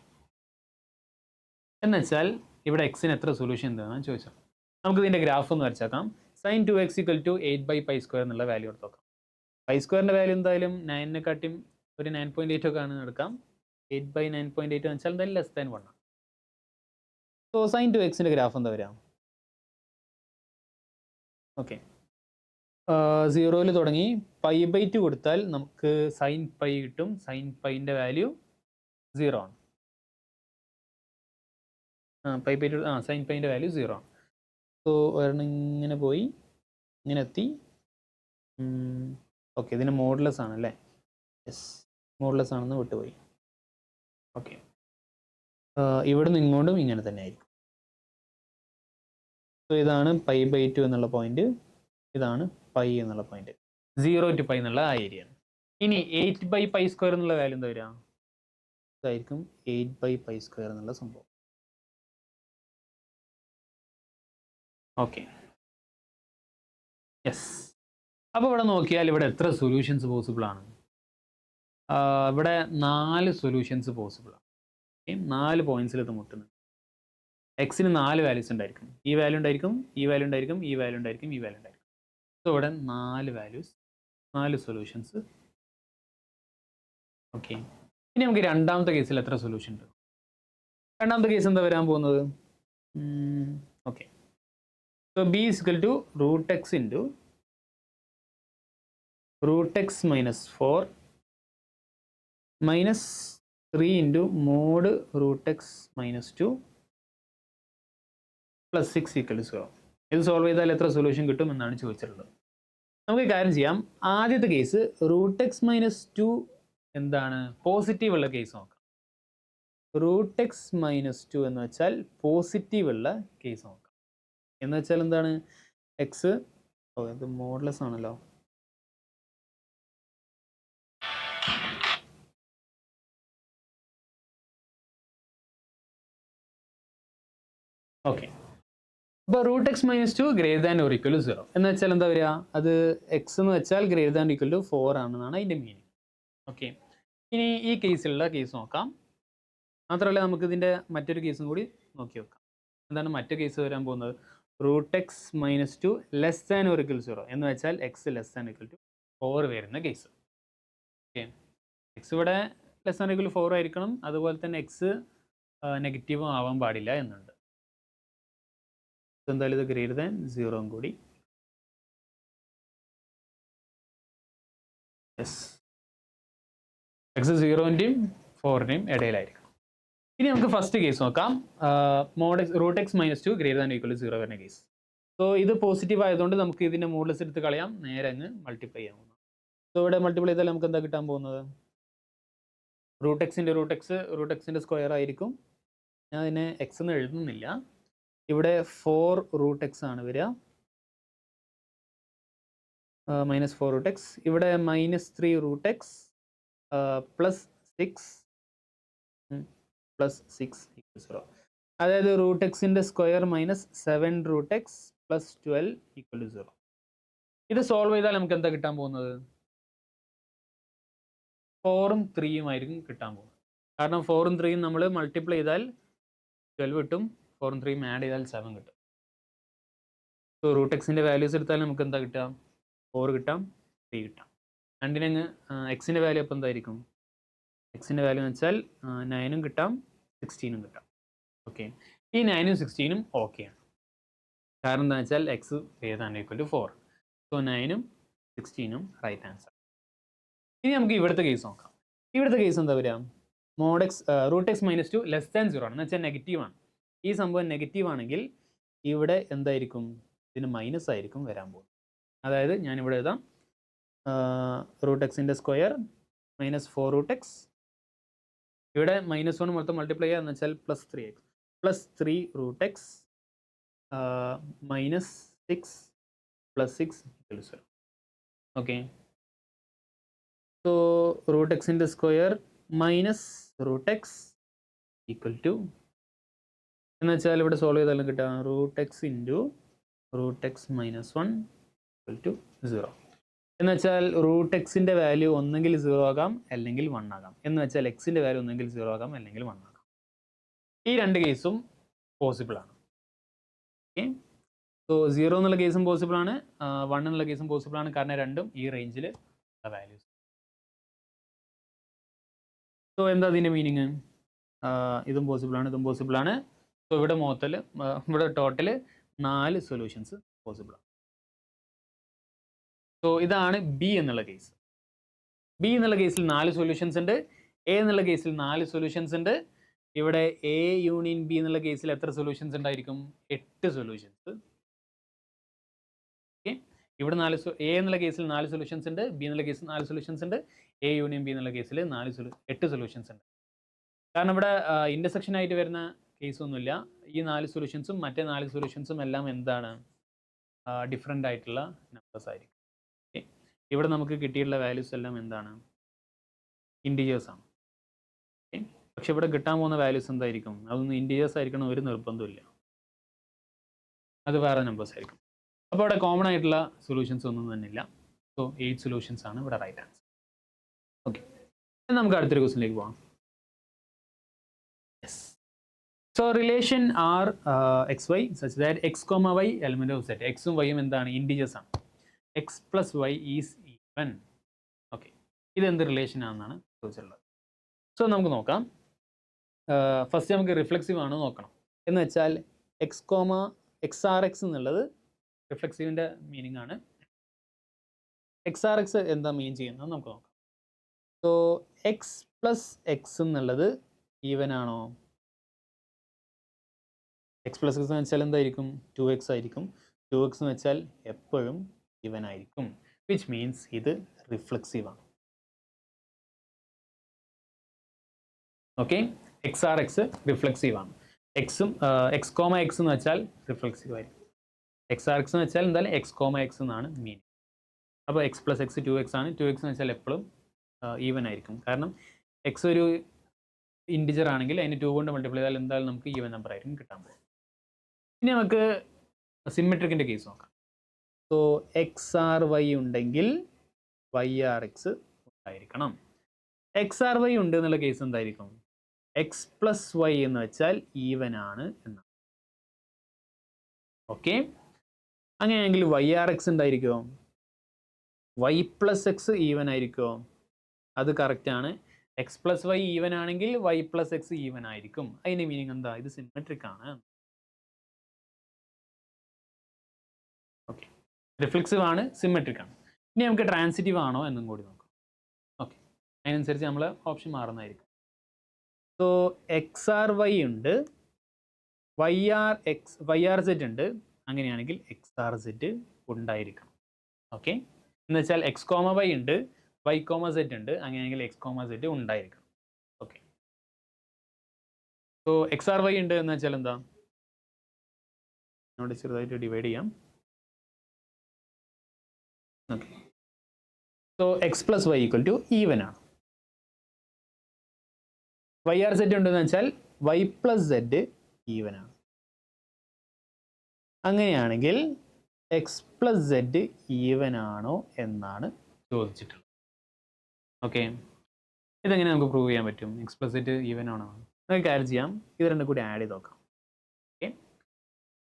എന്നുവെച്ചാൽ ഇവിടെ എക്സിന് എത്ര സൊല്യൂഷൻ എന്താണെന്ന് ചോദിച്ചാൽ നമുക്ക് ഇതിൻ്റെ ഗ്രാഫ് ഒന്ന് വരച്ചേക്കാം. sin 2x ഈക്വൽ ടു 8/π² എന്നുള്ള വാല്യൂ എടുത്ത് നോക്കാം. π² വാല്യൂ എന്തായാലും 9-നെക്കാട്ടിയും ഒരു 9.8 ഒക്കെ ആണ് എടുക്കാം. 8/9.8 എന്ന് വെച്ചാൽ എന്തായാലും ലെസ് ദാൻ 1 ആണ്. സോ sin 2xൻ്റെ ഗ്രാഫ് എന്താ വരിക? ഓക്കെ, 0-ൽ തുടങ്ങി π/2 കൊടുത്താൽ നമുക്ക് sin π കിട്ടും. sin πൻ്റെ വാല്യൂ 0 ആണ്. π/2 sin πൻ്റെ വാല്യൂ 0 ആണ്. സോ ഒരെണ്ണം ഇങ്ങനെ പോയി ഇങ്ങനെ എത്തി. ഓക്കെ, ഇതിന് മോഡുലസ് ആണല്ലേ? യെസ്, മോഡുലസ് ആണെന്ന് വിട്ടുപോയി. ഓക്കെ, ഇവിടുന്ന് ഇങ്ങോട്ടും ഇങ്ങനെ തന്നെ ആയിരിക്കും. സോ ഇതാണ് π/2 എന്നുള്ള പോയിന്റ്, ഇതാണ് π എന്നുള്ള പോയിന്റ്, 0 to π എന്നുള്ള ആ ഏരിയ. ഇനി 8/π² എന്നുള്ള വാല്യൂ എന്താ വരിക? ഇതായിരിക്കും 8/π² എന്നുള്ള സംഭവം. Okay, yes. അപ്പോൾ ഇവിടെ നോക്കിയാൽ ഇവിടെ എത്ര സൊല്യൂഷൻസ് പോസിബിൾ ആണ്? ഇവിടെ 4 സൊല്യൂഷൻസ് പോസിബിൾ ആണ്. 4 പോയിന്റ്സിൽ ഇത് മുട്ടുന്നു. എക്സിന് 4 വാല്യൂസ് ഉണ്ടായിരിക്കും. ഈ വാല്യൂ ഉണ്ടായിരിക്കും, ഈ വാല്യൂ ഉണ്ടായിരിക്കും, ഈ വാല്യൂ ഉണ്ടായിരിക്കും, ഈ വാല്യൂ ഉണ്ടായിരിക്കും. സോ ഇവിടെ 4 വാല്യൂസ്, 4 സൊല്യൂഷൻസ്. ഓക്കെ, ഇനി നമുക്ക് രണ്ടാമത്തെ കേസിൽ എത്ര സൊല്യൂഷൻ ഉണ്ട്? രണ്ടാമത്തെ കേസ് എന്താ വരാൻ പോകുന്നത്? Okay, so B is equal to √x into √x minus 4 minus 3 into mod √x minus 2 plus 6 equal to 0. ഇത് സോൾവ് ചെയ്താൽ എത്ര സൊല്യൂഷൻ കിട്ടും എന്നാണ് ചോദിച്ചിട്ടുള്ളത്. നമുക്ക് കാര്യം ചെയ്യാം. ആദ്യത്തെ കേസ് √x മൈനസ് 2 എന്താണ്? പോസിറ്റീവ് ഉള്ള കേസ് നോക്കാം. √x മൈനസ് 2 എന്ന് വെച്ചാൽ പോസിറ്റീവ് ഉള്ള കേസ് നോക്കാം. എന്ന് വെച്ചാൽ എന്താണ്? എക്സ്, ഇത് മോഡുലസ് ആണല്ലോ. ഓക്കെ, അപ്പോൾ √x minus 2 greater than or equal to 0 എന്ന് വെച്ചാൽ എന്താ വരിക? അത് എക്സ് എന്ന് വെച്ചാൽ ഗ്രേറ്റർ ദാൻ ഈക്വൽ ടു 4 ആണെന്നാണ് അതിൻ്റെ മീനിങ്. ഓക്കെ, ഇനി ഈ കേസിലുള്ള കേസ് നോക്കാം. മാത്രമല്ല നമുക്ക് ഇതിൻ്റെ മറ്റൊരു കേസും കൂടി നോക്കി വെക്കാം. എന്താണ് മറ്റു കേസ് വരാൻ പോകുന്നത്? √x minus 2 less than or equal to 0 എന്ന് വെച്ചാൽ x less than equal to 4 വരുന്ന കേസ്. ഓക്കെ, എക്സ് ഇവിടെ ലെസ് ദാൻ ഈക്വൽ ടു 4 ആയിരിക്കണം. അതുപോലെ തന്നെ എക്സ് നെഗറ്റീവും ആവാൻ പാടില്ല എന്നുണ്ട്. എന്തായാലും ഇത് ഗ്രേറ്റർ ദാൻ 0 കൂടി. യെസ്, എക്സ് 0-ൻ്റെയും 4-ൻ്റെയും ഇടയിലായിരിക്കും. ഇനി നമുക്ക് ഫസ്റ്റ് കേസ് നോക്കാം. √x minus 2 greater than equal to 0 വരുന്ന കേസ്. സോ ഇത് പോസിറ്റീവ് ആയതുകൊണ്ട് നമുക്ക് ഇതിൻ്റെ മോഡുലസ് എടുത്ത് കളയാം, നേരെ അങ്ങ് മൾട്ടിപ്ലൈ ചെയ്യാൻ പോകുന്നു. സോ ഇവിടെ മൾട്ടിപ്ലൈ ചെയ്താൽ നമുക്ക് എന്താ കിട്ടാൻ പോകുന്നത്? √x സ്ക്വയർ ആയിരിക്കും. ഞാൻ അതിനെ എക്സ് എന്ന് എഴുതുന്നില്ല. ഇവിടെ 4√x ആണ് വരിക, മൈനസ് 4√x. ഇവിടെ minus 3√x plus 6 plus 6 equal 0. അതായത് √x square minus 7√x plus 12 equal to 0. ഇത് സോൾവ് ചെയ്താൽ നമുക്ക് എന്താ കിട്ടാൻ പോകുന്നത്? 4ഉം 3ഉം ആയിരിക്കും കിട്ടാൻ പോകുന്നത്. കാരണം 4ഉം 3ഉം നമ്മൾ മൾട്ടിപ്ലൈ ചെയ്താൽ 12 കിട്ടും, 4ഉം 3ഉം ആഡ് ചെയ്താൽ 7 കിട്ടും. സോ √x വാല്യൂസ് എടുത്താൽ നമുക്ക് എന്താ കിട്ടാം? 4 കിട്ടാം, 3 കിട്ടാം. രണ്ടിനങ്ങ് എക്സിൻ്റെ വാല്യൂ അപ്പോൾ എന്തായിരിക്കും? എക്സിൻ്റെ വാല്യൂ എന്ന് വെച്ചാൽ 9ഉം കിട്ടാം, 16ഉം കിട്ടാം. ഓക്കെ, ഈ 9ഉം 16ഉം ഓക്കെയാണ്. കാരണം എന്താണെന്ന് വെച്ചാൽ X greater than equal to 4. So 9ഉം 16ഉം റൈറ്റ് ആൻസർ. ഇനി നമുക്ക് ഇവിടുത്തെ കേസ് നോക്കാം. ഇവിടുത്തെ കേസ് എന്താ വരിക? √x മൈനസ് 2 ലെസ് ദാൻ 0 ആണ്, എന്ന് വെച്ചാൽ നെഗറ്റീവാണ്. ഈ സംഭവം നെഗറ്റീവ് ആണെങ്കിൽ ഇവിടെ എന്തായിരിക്കും? ഇതിന് മൈനസ് ആയിരിക്കും വരാൻ പോകുന്നത്. അതായത് ഞാനിവിടെ എഴുതാം √x സ്ക്വയർ മൈനസ് 4√x. ഇവിടെ -1 മൊത്തം മൾട്ടിപ്ലൈ ചെയ്യുക എന്ന് വെച്ചാൽ plus 3x plus 3√x minus 6 plus 6 equal to 0. Okay, so √x square minus √x equal to എന്ന് വെച്ചാൽ ഇവിടെ സോൾവ് ചെയ്താലും കിട്ടാം √x into √x minus 1 equal to 0. എന്ന് വെച്ചാൽ √x വാല്യൂ ഒന്നെങ്കിൽ 0 ആകാം അല്ലെങ്കിൽ 1 ആകാം. എന്ന് വെച്ചാൽ എക്സിൻ്റെ വാല്യൂ ഒന്നെങ്കിൽ 0 ആകാം അല്ലെങ്കിൽ 1 ആകാം. ഈ രണ്ട് കേസും പോസിബിൾ ആണ്. ഓക്കെ, സോ 0 എന്നുള്ള കേസും പോസിബിൾ ആണ്, 1 എന്നുള്ള കേസും പോസിബിൾ ആണ്. കാരണം രണ്ടും ഈ റേഞ്ചിൽ വാല്യൂസ്. സോ എന്താ അതിൻ്റെ മീനിങ്? ഇതും പോസിബിൾ ആണ്, ഇതും പോസിബിൾ ആണ്. സോ ഇവിടെ ഇവിടെ ടോട്ടൽ 4 സൊല്യൂഷൻസ് പോസിബിൾ ആണ്. സോ ഇതാണ് ബി എന്നുള്ള കേസ്. ബി എന്നുള്ള കേസിൽ 4 സൊല്യൂഷൻസ് ഉണ്ട്. എ എന്നുള്ള കേസിൽ 4 സൊല്യൂഷൻസ് ഉണ്ട്. ഇവിടെ എ യൂണിയൻ ബി എന്നുള്ള കേസിൽ എത്ര സൊല്യൂഷൻസ് ഉണ്ടായിരിക്കും? 8 സൊല്യൂഷൻസ്. ഓക്കെ, ഇവിടെ എ എന്നുള്ള കേസിൽ 4 സൊല്യൂഷൻസ് ഉണ്ട്, ബി എന്നുള്ള കേസിൽ 4 സൊല്യൂഷൻസ് ഉണ്ട്, എ യൂണിയൻ ബി എന്നുള്ള കേസിൽ 8 സൊല്യൂഷൻസ് ഉണ്ട്. കാരണം ഇവിടെ ഇൻ്റർസെക്ഷൻ ആയിട്ട് വരുന്ന കേസൊന്നുമില്ല. ഈ 4 സൊല്യൂഷൻസും മറ്റേ 4 സൊല്യൂഷൻസും എല്ലാം എന്താണ്, ഡിഫറെൻ്റ് ആയിട്ടുള്ള നമ്പേഴ്സ് ആയിരിക്കും. ഇവിടെ നമുക്ക് കിട്ടിയിട്ടുള്ള വാല്യൂസ് എല്ലാം എന്താണ്, ഇൻറ്റീജേഴ്സ് ആണ്. പക്ഷെ ഇവിടെ കിട്ടാൻ പോകുന്ന വാല്യൂസ് എന്തായിരിക്കും, അതൊന്നും ഇൻറ്റീജേഴ്സ് ആയിരിക്കണം ഒരു നിർബന്ധമില്ല, അത് വേറെ നമ്പേഴ്സ് ആയിരിക്കും. അപ്പോൾ ഇവിടെ കോമൺ ആയിട്ടുള്ള സൊല്യൂഷൻസ് ഒന്നും തന്നെ ഇല്ല. സോ 8 സൊല്യൂഷൻസ് ആണ് ഇവിടെ റൈറ്റ് ആൻസർ. ഓക്കെ, നമുക്ക് അടുത്തൊരു ക്വസ്റ്റിനിലേക്ക് പോകാം. Yes. So relation R x y such that x comma y element of set. എക്സും വൈയും എന്താണ്, ഇൻറ്റീജേഴ്സ് ആണ്. X plus y is even. Okay, ഇതെന്ത് റിലേഷൻ ആണെന്നാണ് ചോദിച്ചിട്ടുള്ളത്. സോ നമുക്ക് നോക്കാം. ഫസ്റ്റ് നമുക്ക് റിഫ്ലെക്സീവ് ആണ് നോക്കണം. എന്ന് വെച്ചാൽ X comma x R x എന്നുള്ളത് റിഫ്ലെക്സീവിൻ്റെ മീനിങ് ആണ്. എക്സ് ആർ എക്സ് എന്താ മീൻ ചെയ്യുന്നത് നമുക്ക് നോക്കാം. സോ എക്സ് പ്ലസ് എക്സ് എന്നുള്ളത് ഈവൻ ആണോ? എക്സ് പ്ലസ് എക്സ് എന്ന് വെച്ചാൽ എന്തായിരിക്കും, 2x ആയിരിക്കും. 2x എന്ന് വെച്ചാൽ എപ്പോഴും ഈവൻ ആയിരിക്കും, വിച്ച് മീൻസ് ഇത് റിഫ്ലെക്സീവ് ആണ്. Okay, x R x reflexive ആണ്. എക്സ് കോമ എക്സ് എന്ന് വെച്ചാൽ റിഫ്ലെക്സീവ് ആയിരിക്കും. എക്സ് ആർ എക്സ് എന്ന് വെച്ചാൽ എന്തായാലും എക്സ് കോമ എക്സ് എന്നാണ് മീനിങ്. അപ്പോൾ എക്സ് പ്ലസ് എക്സ് 2x ആണ്. 2x എന്ന് വെച്ചാൽ എപ്പോഴും ഈവൻ ആയിരിക്കും. കാരണം എക്സ് ഒരു ഇൻറ്റിജർ ആണെങ്കിൽ അതിന് 2 കൊണ്ട് മൾട്ടിപ്ലൈ ചെയ്താൽ എന്തായാലും നമുക്ക് ഈവൻ നമ്പർ ആയിരിക്കും കിട്ടാൻ പോകും. ഇനി നമുക്ക് സിമെട്രിക്കിൻ്റെ കേസ് നോക്കാം. സോ എക്സ് ആർ വൈ ഉണ്ടെങ്കിൽ വൈ ആർ എക്സ് ഉണ്ടായിരിക്കണം. എക്സ് ആർ വൈ ഉണ്ട് എന്നുള്ള കേസ് എന്തായിരിക്കും, എക്സ് പ്ലസ് വൈ എന്ന് വെച്ചാൽ ഈവൻ ആണ് എന്നാണ്. ഓക്കെ, അങ്ങനെയാണെങ്കിൽ വൈ ആർ എക്സ് ഉണ്ടായിരിക്കുമോ, വൈ പ്ലസ് എക്സ് ഈവൻ ആയിരിക്കുമോ? അത് കറക്റ്റാണ്. എക്സ് പ്ലസ് വൈ ഈവൻ ആണെങ്കിൽ വൈ പ്ലസ് എക്സ് ഈവൻ ആയിരിക്കും. അതിൻ്റെ മീനിങ് എന്താ, ഇത് സിമെട്രിക് ആണ്. ഓക്കെ, റിഫ്ലെക്സീവ് ആണ്, സിമെട്രിക് ആണ്. ഇനി നമുക്ക് ട്രാൻസിറ്റീവ് ആണോ എന്നും കൂടി നോക്കാം. ഓക്കെ, അതിനനുസരിച്ച് നമ്മൾ ഓപ്ഷൻ മാറുന്നതായിരിക്കും. സോ എക്സ് ആർ വൈ ഉണ്ട്, വൈ ആർ സെറ്റ് ഉണ്ട്. അങ്ങനെയാണെങ്കിൽ എക്സ് ആർ സെറ്റ് ഉണ്ടായിരിക്കണം. ഓക്കെ, എന്ന് വെച്ചാൽ എക്സ് കോമ വൈ ഉണ്ട്, വൈ കോമ സെറ്റ് ഉണ്ട്. അങ്ങനെയാണെങ്കിൽ എക്സ് കോമ സെറ്റ് ഉണ്ടായിരിക്കണം. Okay, so X R Y ഉണ്ട് എന്ന് വെച്ചാൽ എന്താ, ഇവിടെ ചെറുതായിട്ട് ഡിവൈഡ് ചെയ്യാം. Okay, so X plus Y equal to even ആണ്. വൈ ആർ സെറ്റ് ഉണ്ടെന്ന് വെച്ചാൽ വൈ പ്ലസ് സെറ്റ് ഈവൻ ആണ്. അങ്ങനെയാണെങ്കിൽ എക്സ് പ്ലസ് സെറ്റ് ഈവൻ ആണോ എന്നാണ് ചോദിച്ചിട്ടുള്ളത്. ഓക്കെ, ഇതെങ്ങനെ നമുക്ക് പ്രൂവ് ചെയ്യാൻ പറ്റും, എക്സ് പ്ലസ് സെറ്റ് ഈവൻ ആണോ? നമുക്ക് കാര്യം ചെയ്യാം, ഇത് രണ്ടും കൂടി ആഡ് ചെയ്ത് നോക്കാം. ഓക്കെ,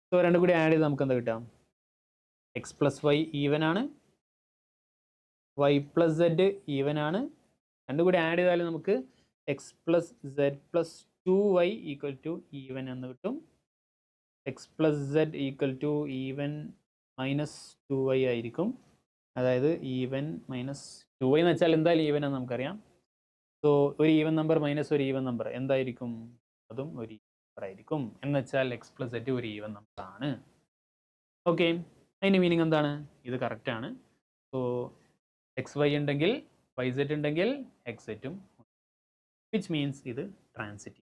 സോ രണ്ടും കൂടി ആഡ് ചെയ്ത് നമുക്ക് എന്താ കിട്ടാം, എക്സ് പ്ലസ് വൈ ഈവൻ ആണ്, വൈ പ്ലസ് സെഡ് ഈവൻ ആണ്. രണ്ടും കൂടി ആഡ് ചെയ്താൽ നമുക്ക് x plus z plus 2y equal to even എന്ന് കിട്ടും. X plus z equal to even minus 2y ആയിരിക്കും. അതായത് ഈവൻ മൈനസ് 2y എന്ന് വെച്ചാൽ എന്തായാലും ഈവൻ എന്ന് നമുക്കറിയാം. സോ ഒരു ഈവൻ നമ്പർ മൈനസ് ഒരു ഈവൻ നമ്പർ എന്തായിരിക്കും, അതും ഒരു നമ്പർ ആയിരിക്കും. എന്ന് വെച്ചാൽ എക്സ് പ്ലസ് സെഡ് ഒരു ഈവൻ നമ്പർ ആണ്. ഓക്കെ, അതിൻ്റെ മീനിങ് എന്താണ്, ഇത് കറക്റ്റ് ആണ്. സോ എക്സ് വൈ ഉണ്ടെങ്കിൽ വൈ സെറ്റ് ഉണ്ടെങ്കിൽ എക്സ് സെറ്റും, വിച്ച് മീൻസ് ഇത് ട്രാൻസിറ്റീവ്.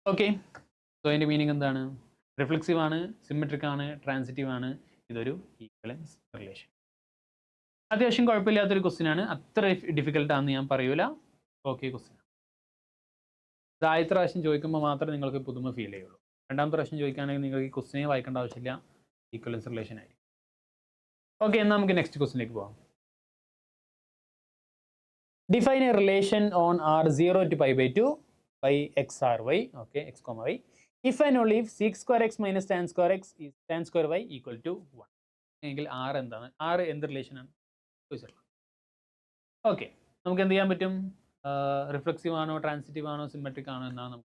ഓക്കെ, സോ അതിൻ്റെ മീനിങ് എന്താണ്, റിഫ്ലെക്സീവ് ആണ്, സിമെട്രിക് ആണ്, ട്രാൻസിറ്റീവ് ആണ്. ഇതൊരു ഈക്വലൻസ് റിലേഷൻ. അത്യാവശ്യം കുഴപ്പമില്ലാത്തൊരു ക്വസ്റ്റ്യൻ ആണ്, അത്ര ഡിഫിക്കൽട്ട് ആണെന്ന് ഞാൻ പറയൂല. Okay question. ഇത് ആദ്യത്തെ പ്രാവശ്യം ചോദിക്കുമ്പോൾ മാത്രമേ നിങ്ങൾക്ക് പുതുമ ഫീൽ ചെയ്യുള്ളൂ. രണ്ടാമത്തെ പ്രാവശ്യം ചോദിക്കുകയാണെങ്കിൽ നിങ്ങൾക്ക് ഈ ക്വസ്റ്റ്യനെ വായിക്കേണ്ട ആവശ്യമില്ല, ഈക്വലൻസ് റിലേഷൻ ആയിരിക്കും. ഓക്കെ, എന്നാൽ നമുക്ക് നെക്സ്റ്റ് ക്വസ്റ്റ്യനിലേക്ക് പോകാം. Define a relation on R 0 to pi by 2 by x r y, okay, x comma y, if and only if sec square x minus tan square x is tan square y equal to 1. എങ്കിൽ R എന്താണ്, R എന്ത് റിലേഷനാണ് ചോദിച്ചിട്ടുള്ളത്. Okay, നമുക്ക് എന്ത് ചെയ്യാൻ പറ്റും, reflexive ആണോ, transitive ആണോ, സിമെട്രിക് ആണോ എന്നാണ് നമുക്ക്.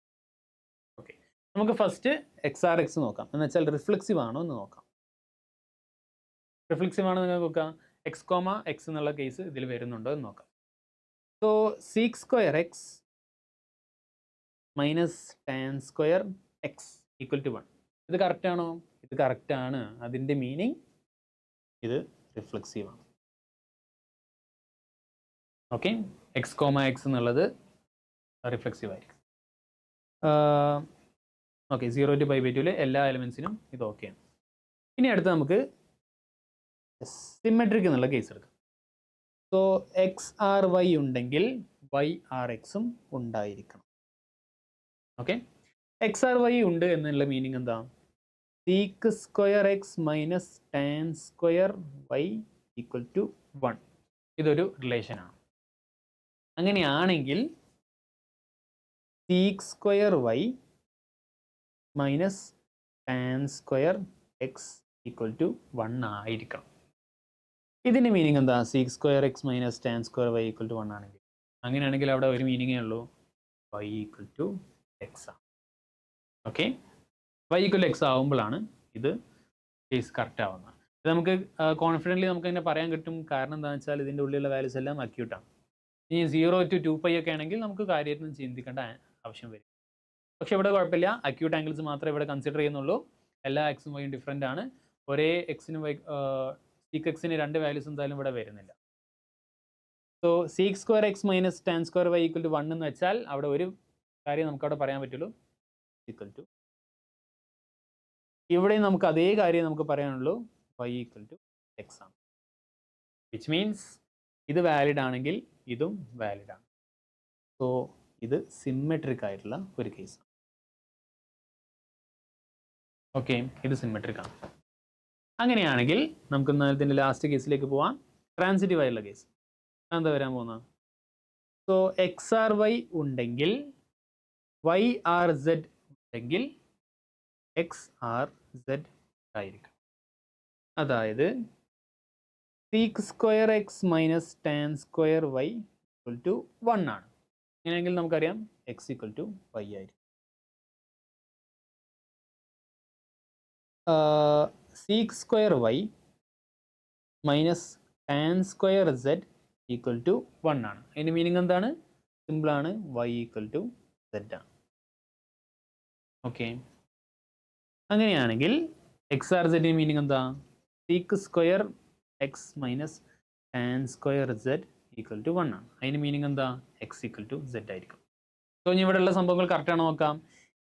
ഓക്കെ, നമുക്ക് ഫസ്റ്റ് എക്സ് ആർ എക്സ് നോക്കാം, എന്ന് വെച്ചാൽ റിഫ്ലെക്സീവ് ആണോ എന്ന് നോക്കാം. റിഫ്ലെക്സീവ് ആണോ എന്ന് നോക്കാം, എക്സ് കോമ എക്സ് എന്നുള്ള കേസ് ഇതിൽ വരുന്നുണ്ടോ എന്ന് നോക്കാം. So sec square x minus tan square x equal to 1, ഇത് കറക്റ്റ് ആണോ? ഇത് കറക്റ്റാണ്. അതിൻ്റെ മീനിങ് ഇത് റിഫ്ലെക്സീവാണ്. ഓക്കെ, എക്സ് കോമ എക്സ് എന്നുള്ളത് റിഫ്ലെക്സീവ് ആയിരിക്കും. ഓക്കെ, 0 to π/2 എല്ലാ എലിമെൻസിനും ഇത് ഓക്കെയാണ്. ഇനി അടുത്ത് നമുക്ക് സിമെട്രിക് എന്നുള്ള കേസ് എടുക്കാം. സോ എക്സ് ആർ വൈ ഉണ്ടെങ്കിൽ വൈ ആർ എക്സും ഉണ്ടായിരിക്കണം. ഓക്കെ, എക്സ് ആർ വൈ ഉണ്ട് എന്നുള്ള മീനിങ് എന്താ? Sec square x minus tan square y equal to 1. ഇതൊരു റിലേഷനാണ്. അങ്ങനെയാണെങ്കിൽ sec square y minus tan square x equal to 1 ആയിരിക്കണം. ഇതിൻ്റെ മീനിങ് എന്താ? Sec square x minus tan square y equal to 1 ആണെങ്കിൽ, അങ്ങനെയാണെങ്കിൽ അവിടെ ഒരു മീനിങ്ങേ ഉള്ളൂ, വൈ ഈക്വൽ ടു എക്സ് ആണ്. ഓക്കെ, വൈ ഈക്വൽ എക്സ് ആവുമ്പോഴാണ് ഇത് കേസ് കറക്റ്റ് ആവുന്നത്. ഇത് നമുക്ക് കോൺഫിഡൻ്റ്ലി നമുക്ക് തന്നെ പറയാൻ കിട്ടും. കാരണം എന്താണെന്ന് വെച്ചാൽ ഇതിൻ്റെ ഉള്ളിലുള്ള വാല്യൂസ് എല്ലാം അക്യൂട്ടാണ്. ഇനി 0 to 2π ഒക്കെ ആണെങ്കിൽ നമുക്ക് കാര്യമായിട്ട് ചിന്തിക്കേണ്ട ആവശ്യം വരും. പക്ഷെ ഇവിടെ കുഴപ്പമില്ല, അക്യൂട്ട് ആംഗിൾസ് മാത്രമേ ഇവിടെ കൺസിഡർ ചെയ്യുന്നുള്ളൂ. എല്ലാ എക്സും വൈയും ഡിഫറെൻ്റ് ആണ്. ഒരേ എക്സിനും വൈ സീക്ക് എക്സിന് 2 വാല്യൂസ് എന്തായാലും ഇവിടെ വരുന്നില്ല. So sec square x minus tan square y equal to 1 എന്ന് വെച്ചാൽ അവിടെ ഒരു കാര്യം നമുക്ക് അവിടെ പറയാൻ പറ്റുള്ളൂ, ഈക്വൽ ടു. ഇവിടെ നമുക്ക് അതേ കാര്യം നമുക്ക് പറയാനുള്ളൂ, വൈ ഈക്വൽ ടു എക്സ് ആണ്. വിച്ച് മീൻസ് ഇത് വാലിഡ് ആണെങ്കിൽ ഇതും വാലിഡ് ആണ്. സോ ഇത് സിമെട്രിക് ആയിട്ടുള്ള ഒരു കേസ്. ഓക്കെ, ഇത് സിമെട്രിക് ആണ്. അങ്ങനെയാണെങ്കിൽ നമുക്ക് ഇതിൻ്റെ ലാസ്റ്റ് കേസിലേക്ക് പോവാം. ട്രാൻസിറ്റീവ് ആയിട്ടുള്ള കേസ് എന്താ വരാൻ പോകുന്നത്? സോ എക്സ് ആർ വൈ ഉണ്ടെങ്കിൽ വൈ ആർ സെഡ് ഉണ്ടെങ്കിൽ എക്സ് ആർ സെഡ് ആയിരിക്കും. അതായത് sec square x minus tan square y equal to 1 ആണ്. അങ്ങനെയെങ്കിൽ നമുക്കറിയാം എക്സ് ഈക്വൽ ടു വൈ ആയിരിക്കും. Sec square y minus tan square z equal to 1 ആണ്. അതിൻ്റെ മീനിങ് എന്താണ്? സിമ്പിളാണ്, വൈ ഈക്വൽ ടു സെഡ് ആണ്. ഓക്കെ, അങ്ങനെയാണെങ്കിൽ എക്സ് ആർ സെഡിൻ്റെ മീനിങ് എന്താ? Sec square x minus tan square z equal to 1 ആണ്. അതിൻ്റെ മീനിങ് എന്താ? എക്സ് ഈക്വൽ ടു സെഡ് ആയിരിക്കും. സോ ഇനി ഇവിടെയുള്ള സംഭവങ്ങൾ കറക്റ്റാണോ നോക്കാം.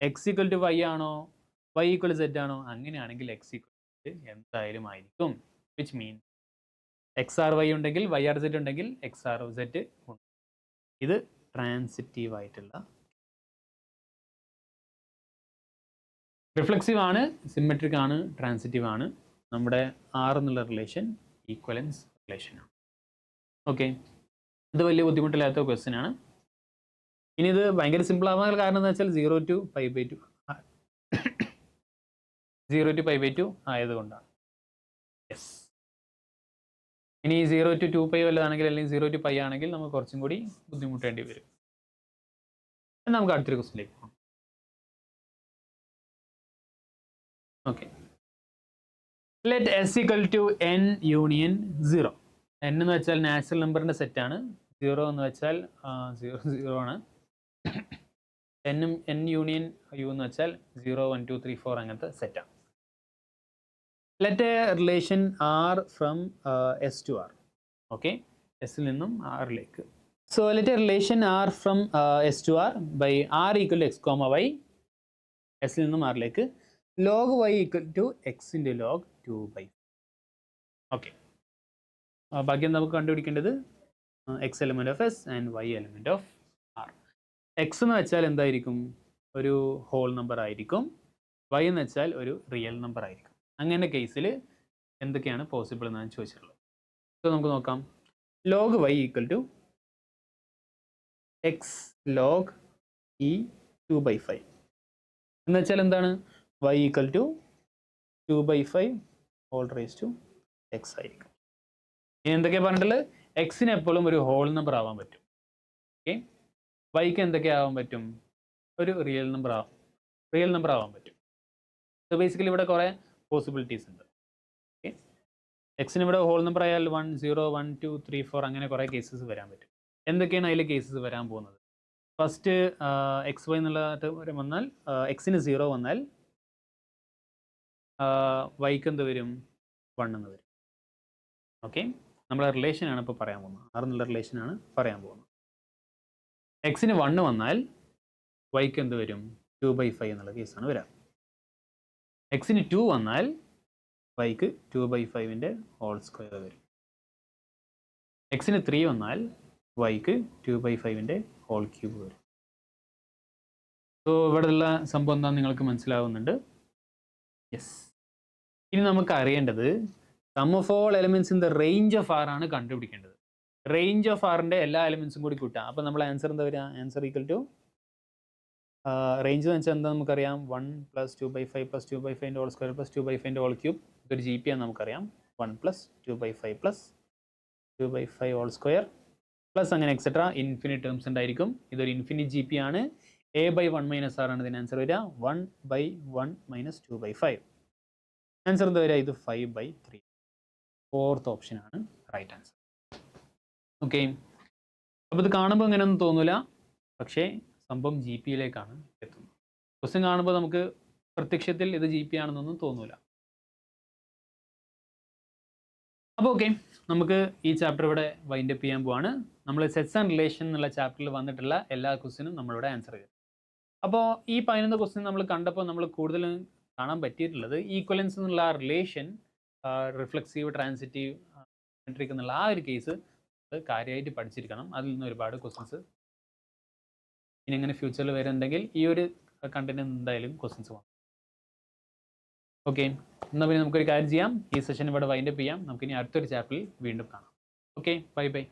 എക്സ് ഈക്വൽ ടു വൈ ആണോ, വൈ ഈക്വൽ ടു സെഡ് ആണോ? അങ്ങനെയാണെങ്കിൽ എക്സ് ഈക്വൽ ടു എന്തായാലും ആയിരിക്കും. Which mean x R y ഉണ്ടെങ്കിൽ വൈ ആർ സെഡ് ഉണ്ടെങ്കിൽ എക്സ് ആർ സെഡ് ഉണ്ട്. ഇത് ട്രാൻസിറ്റീവ് ആയിട്ടുള്ള റിഫ്ലെക്സീവ് ആണ്, സിമെട്രിക് ആണ്, ട്രാൻസിറ്റീവ് ആണ്. നമ്മുടെ ആർ എന്നുള്ള റിലേഷൻ ഈക്വലൻസ് റിലേഷനാണ്. ഓക്കെ, ഇത് വലിയ ബുദ്ധിമുട്ടില്ലാത്ത ക്വസ്റ്റ്യൻ ആണ്. ഇനി ഇത് ഭയങ്കര സിമ്പിൾ ആവാൻ കാരണം എന്താ വെച്ചാൽ 0 to π/2 0 to π/2 ആയതുകൊണ്ടാണ്. യെസ്, ഇനി 0 to 2π വല്ലതാണെങ്കിൽ അല്ലെങ്കിൽ 0 to π ആണെങ്കിൽ നമുക്ക് കുറച്ചും കൂടി ബുദ്ധിമുട്ടേണ്ടി വരും. നമുക്ക് അടുത്തൊരു ക്വസ്റ്റ്യനിലേക്ക് പോകാം. Okay, let S equal to N union 0. N എന്ന് വെച്ചാൽ നാച്ചുറൽ നമ്പറിൻ്റെ സെറ്റാണ്. 0 എന്ന് വെച്ചാൽ 0 ആണ്. എൻ യൂണിയൻ യു എന്ന് വെച്ചാൽ 0 1 2 3 4 അങ്ങനത്തെ സെറ്റാണ്. Let a relation R from S to R. Okay, എസിൽ നിന്നും ആറിലേക്ക്. So let a relation R from S to R by R equal to x comma y. എസിൽ നിന്നും ആറിലേക്ക് ലോഗ് വൈ ഈക്വൽ ടു എക്സിൻ്റെ ലോഗ് 2/5. ഓക്കെ, ബാക്കി നമുക്ക് കണ്ടുപിടിക്കേണ്ടത് x element of S and y element of R. X എന്ന് വെച്ചാൽ എന്തായിരിക്കും? ഒരു ഹോൾ നമ്പർ ആയിരിക്കും. വൈ എന്ന് വെച്ചാൽ ഒരു റിയൽ നമ്പർ ആയിരിക്കും. അങ്ങനെ കേസിൽ എന്തൊക്കെയാണ് പോസിബിൾ എന്നാണ് ചോദിച്ചിട്ടുള്ളത്. സോ നമുക്ക് നോക്കാം. Log y equal to x log e 2/5 എന്ന് വെച്ചാൽ എന്താണ്? Y equal to 2/5 whole raise to x ആയിരിക്കും. ഇനി എന്തൊക്കെയാണ് പറഞ്ഞിട്ടുള്ളത്? എക്സിന് എപ്പോഴും ഒരു ഹോൾ നമ്പർ ആവാൻ പറ്റും. ഓക്കെ, വൈക്ക് എന്തൊക്കെയാവാൻ പറ്റും? ഒരു റിയൽ നമ്പർ ആവാൻ പറ്റും. സോ ബേസിക്കലി ഇവിടെ കുറേ പോസിബിലിറ്റീസ് ഉണ്ട്. ഓക്കെ, എക്സിന് ഇവിടെ ഹോൾ നമ്പർ ആയാൽ 1 0 1 2 3 4 അങ്ങനെ കുറേ കേസസ് വരാൻ പറ്റും. എന്തൊക്കെയാണ് അതിൽ കേസസ് വരാൻ പോകുന്നത്? ഫസ്റ്റ് എക്സ് വൈ എന്നുള്ള വന്നാൽ എക്സിന് 0 വന്നാൽ വൈക്ക് എന്ത് വരും 1 എന്ന് വരും. ഓക്കെ, നമ്മളെ റിലേഷനാണ് ഇപ്പോൾ പറയാൻ പോകുന്നത്. ആർ എന്നുള്ള റിലേഷനാണ് പറയാൻ പോകുന്നത്. എക്സിന് 1 വന്നാൽ വൈക്ക് എന്ത് വരും 2/5 എന്നുള്ള കേസാണ് വരാം. എക്സിന് 2 വന്നാൽ വൈക്ക് 2/5 ഹോൾ സ്ക്വയർ വരും. എക്സിന് 3 വന്നാൽ വൈക്ക് 2/5 ഹോൾ ക്യൂബ് വരും. സോ ഇവിടെയുള്ള സംഭവം എന്താണെന്ന് നിങ്ങൾക്ക് മനസ്സിലാവുന്നുണ്ട്? യെസ്. ഇനി നമുക്ക് അറിയേണ്ടത് sum of all elements in the range of R ആണ് കണ്ടുപിടിക്കേണ്ടത്. റേഞ്ച് ഓഫ് ആറിൻ്റെ എല്ലാ എലിമെന്റ്സും കൂടി കൂട്ടാം. അപ്പോൾ നമ്മൾ ആൻസർ എന്താ വരിക? ആൻസർ ഈക്വൽ ടു റേഞ്ച് എന്ന് വെച്ചാൽ എന്താ നമുക്കറിയാം? 1 + 2/5 + 2/5 ഹോൾ സ്ക്വയർ + 2/5 ഹോൾ ക്യൂബ്. ഇതൊരു GP ആണ് നമുക്കറിയാം. 1 + 2/5 + 2/5 ഹോൾ സ്ക്വയർ പ്ലസ് അങ്ങനെ എക്സെട്ര ഇൻഫിനിറ്റ് ടേംസ് ഉണ്ടായിരിക്കും. ഇതൊരു ഇൻഫിനിറ്റ് GP ആണ്. a/1 - r ആണ് ഇതിന് ആൻസർ വരിക. 1/1 - 2/5. ആൻസർ എന്താ വരിക? ഇത് 5/3. ഫോർത്ത് ഓപ്ഷൻ ആണ് റൈറ്റ് ആൻസർ. ഓക്കെ, അപ്പോൾ ഇത് കാണുമ്പോൾ ഇങ്ങനെയൊന്നും തോന്നില്ല, പക്ഷേ സംഭവം GPയിലേക്കാണ് എത്തുന്നത്. ക്വസ്റ്റ്യൻ കാണുമ്പോൾ നമുക്ക് പ്രത്യക്ഷത്തിൽ ഇത് GP ആണെന്നൊന്നും തോന്നില്ല. അപ്പോൾ ഓക്കെ, നമുക്ക് ഈ ചാപ്റ്റർ ഇവിടെ വൈൻഡ് അപ്പ് ചെയ്യാൻ പോവാണ്. നമ്മൾ സെറ്റ്സ് ആൻഡ് റിലേഷൻ എന്നുള്ള ചാപ്റ്ററിൽ വന്നിട്ടുള്ള എല്ലാ ക്വസ്റ്റിനും നമ്മളിവിടെ ആൻസർ ചെയ്യും. അപ്പോൾ ഈ 11 ക്വസ്റ്റ്യൻ നമ്മൾ കണ്ടപ്പോൾ നമ്മൾ കൂടുതലും കാണാൻ പറ്റിയിട്ടുള്ളത് ഈക്വലൻസ് എന്നുള്ള ആ റിലേഷൻ, റിഫ്ലെക്സീവ്, ട്രാൻസിറ്റീവ്, മെട്രിക് എന്നുള്ള ആ ഒരു കേസ് കാര്യമായിട്ട് പഠിച്ചിരിക്കണം. അതിൽ നിന്ന് ഒരുപാട് ക്വസ്റ്റ്യൻസ് ഇനി ഇങ്ങനെ ഫ്യൂച്ചറിൽ വരുന്നുണ്ടെങ്കിൽ ഈ ഒരു കണ്ടന്റ് എന്തായാലും ക്വസ്റ്റ്യൻസ് വന്നു. ഓക്കെ, എന്നാൽ പിന്നെ നമുക്കൊരു കാര്യം ചെയ്യാം, ഈ സെഷൻ ഇവിടെ വൈൻഡ് അപ്പ് ചെയ്യാം. നമുക്കിനി അടുത്തൊരു ചാപ്റ്ററിൽ വീണ്ടും കാണാം. Okay, bye bye.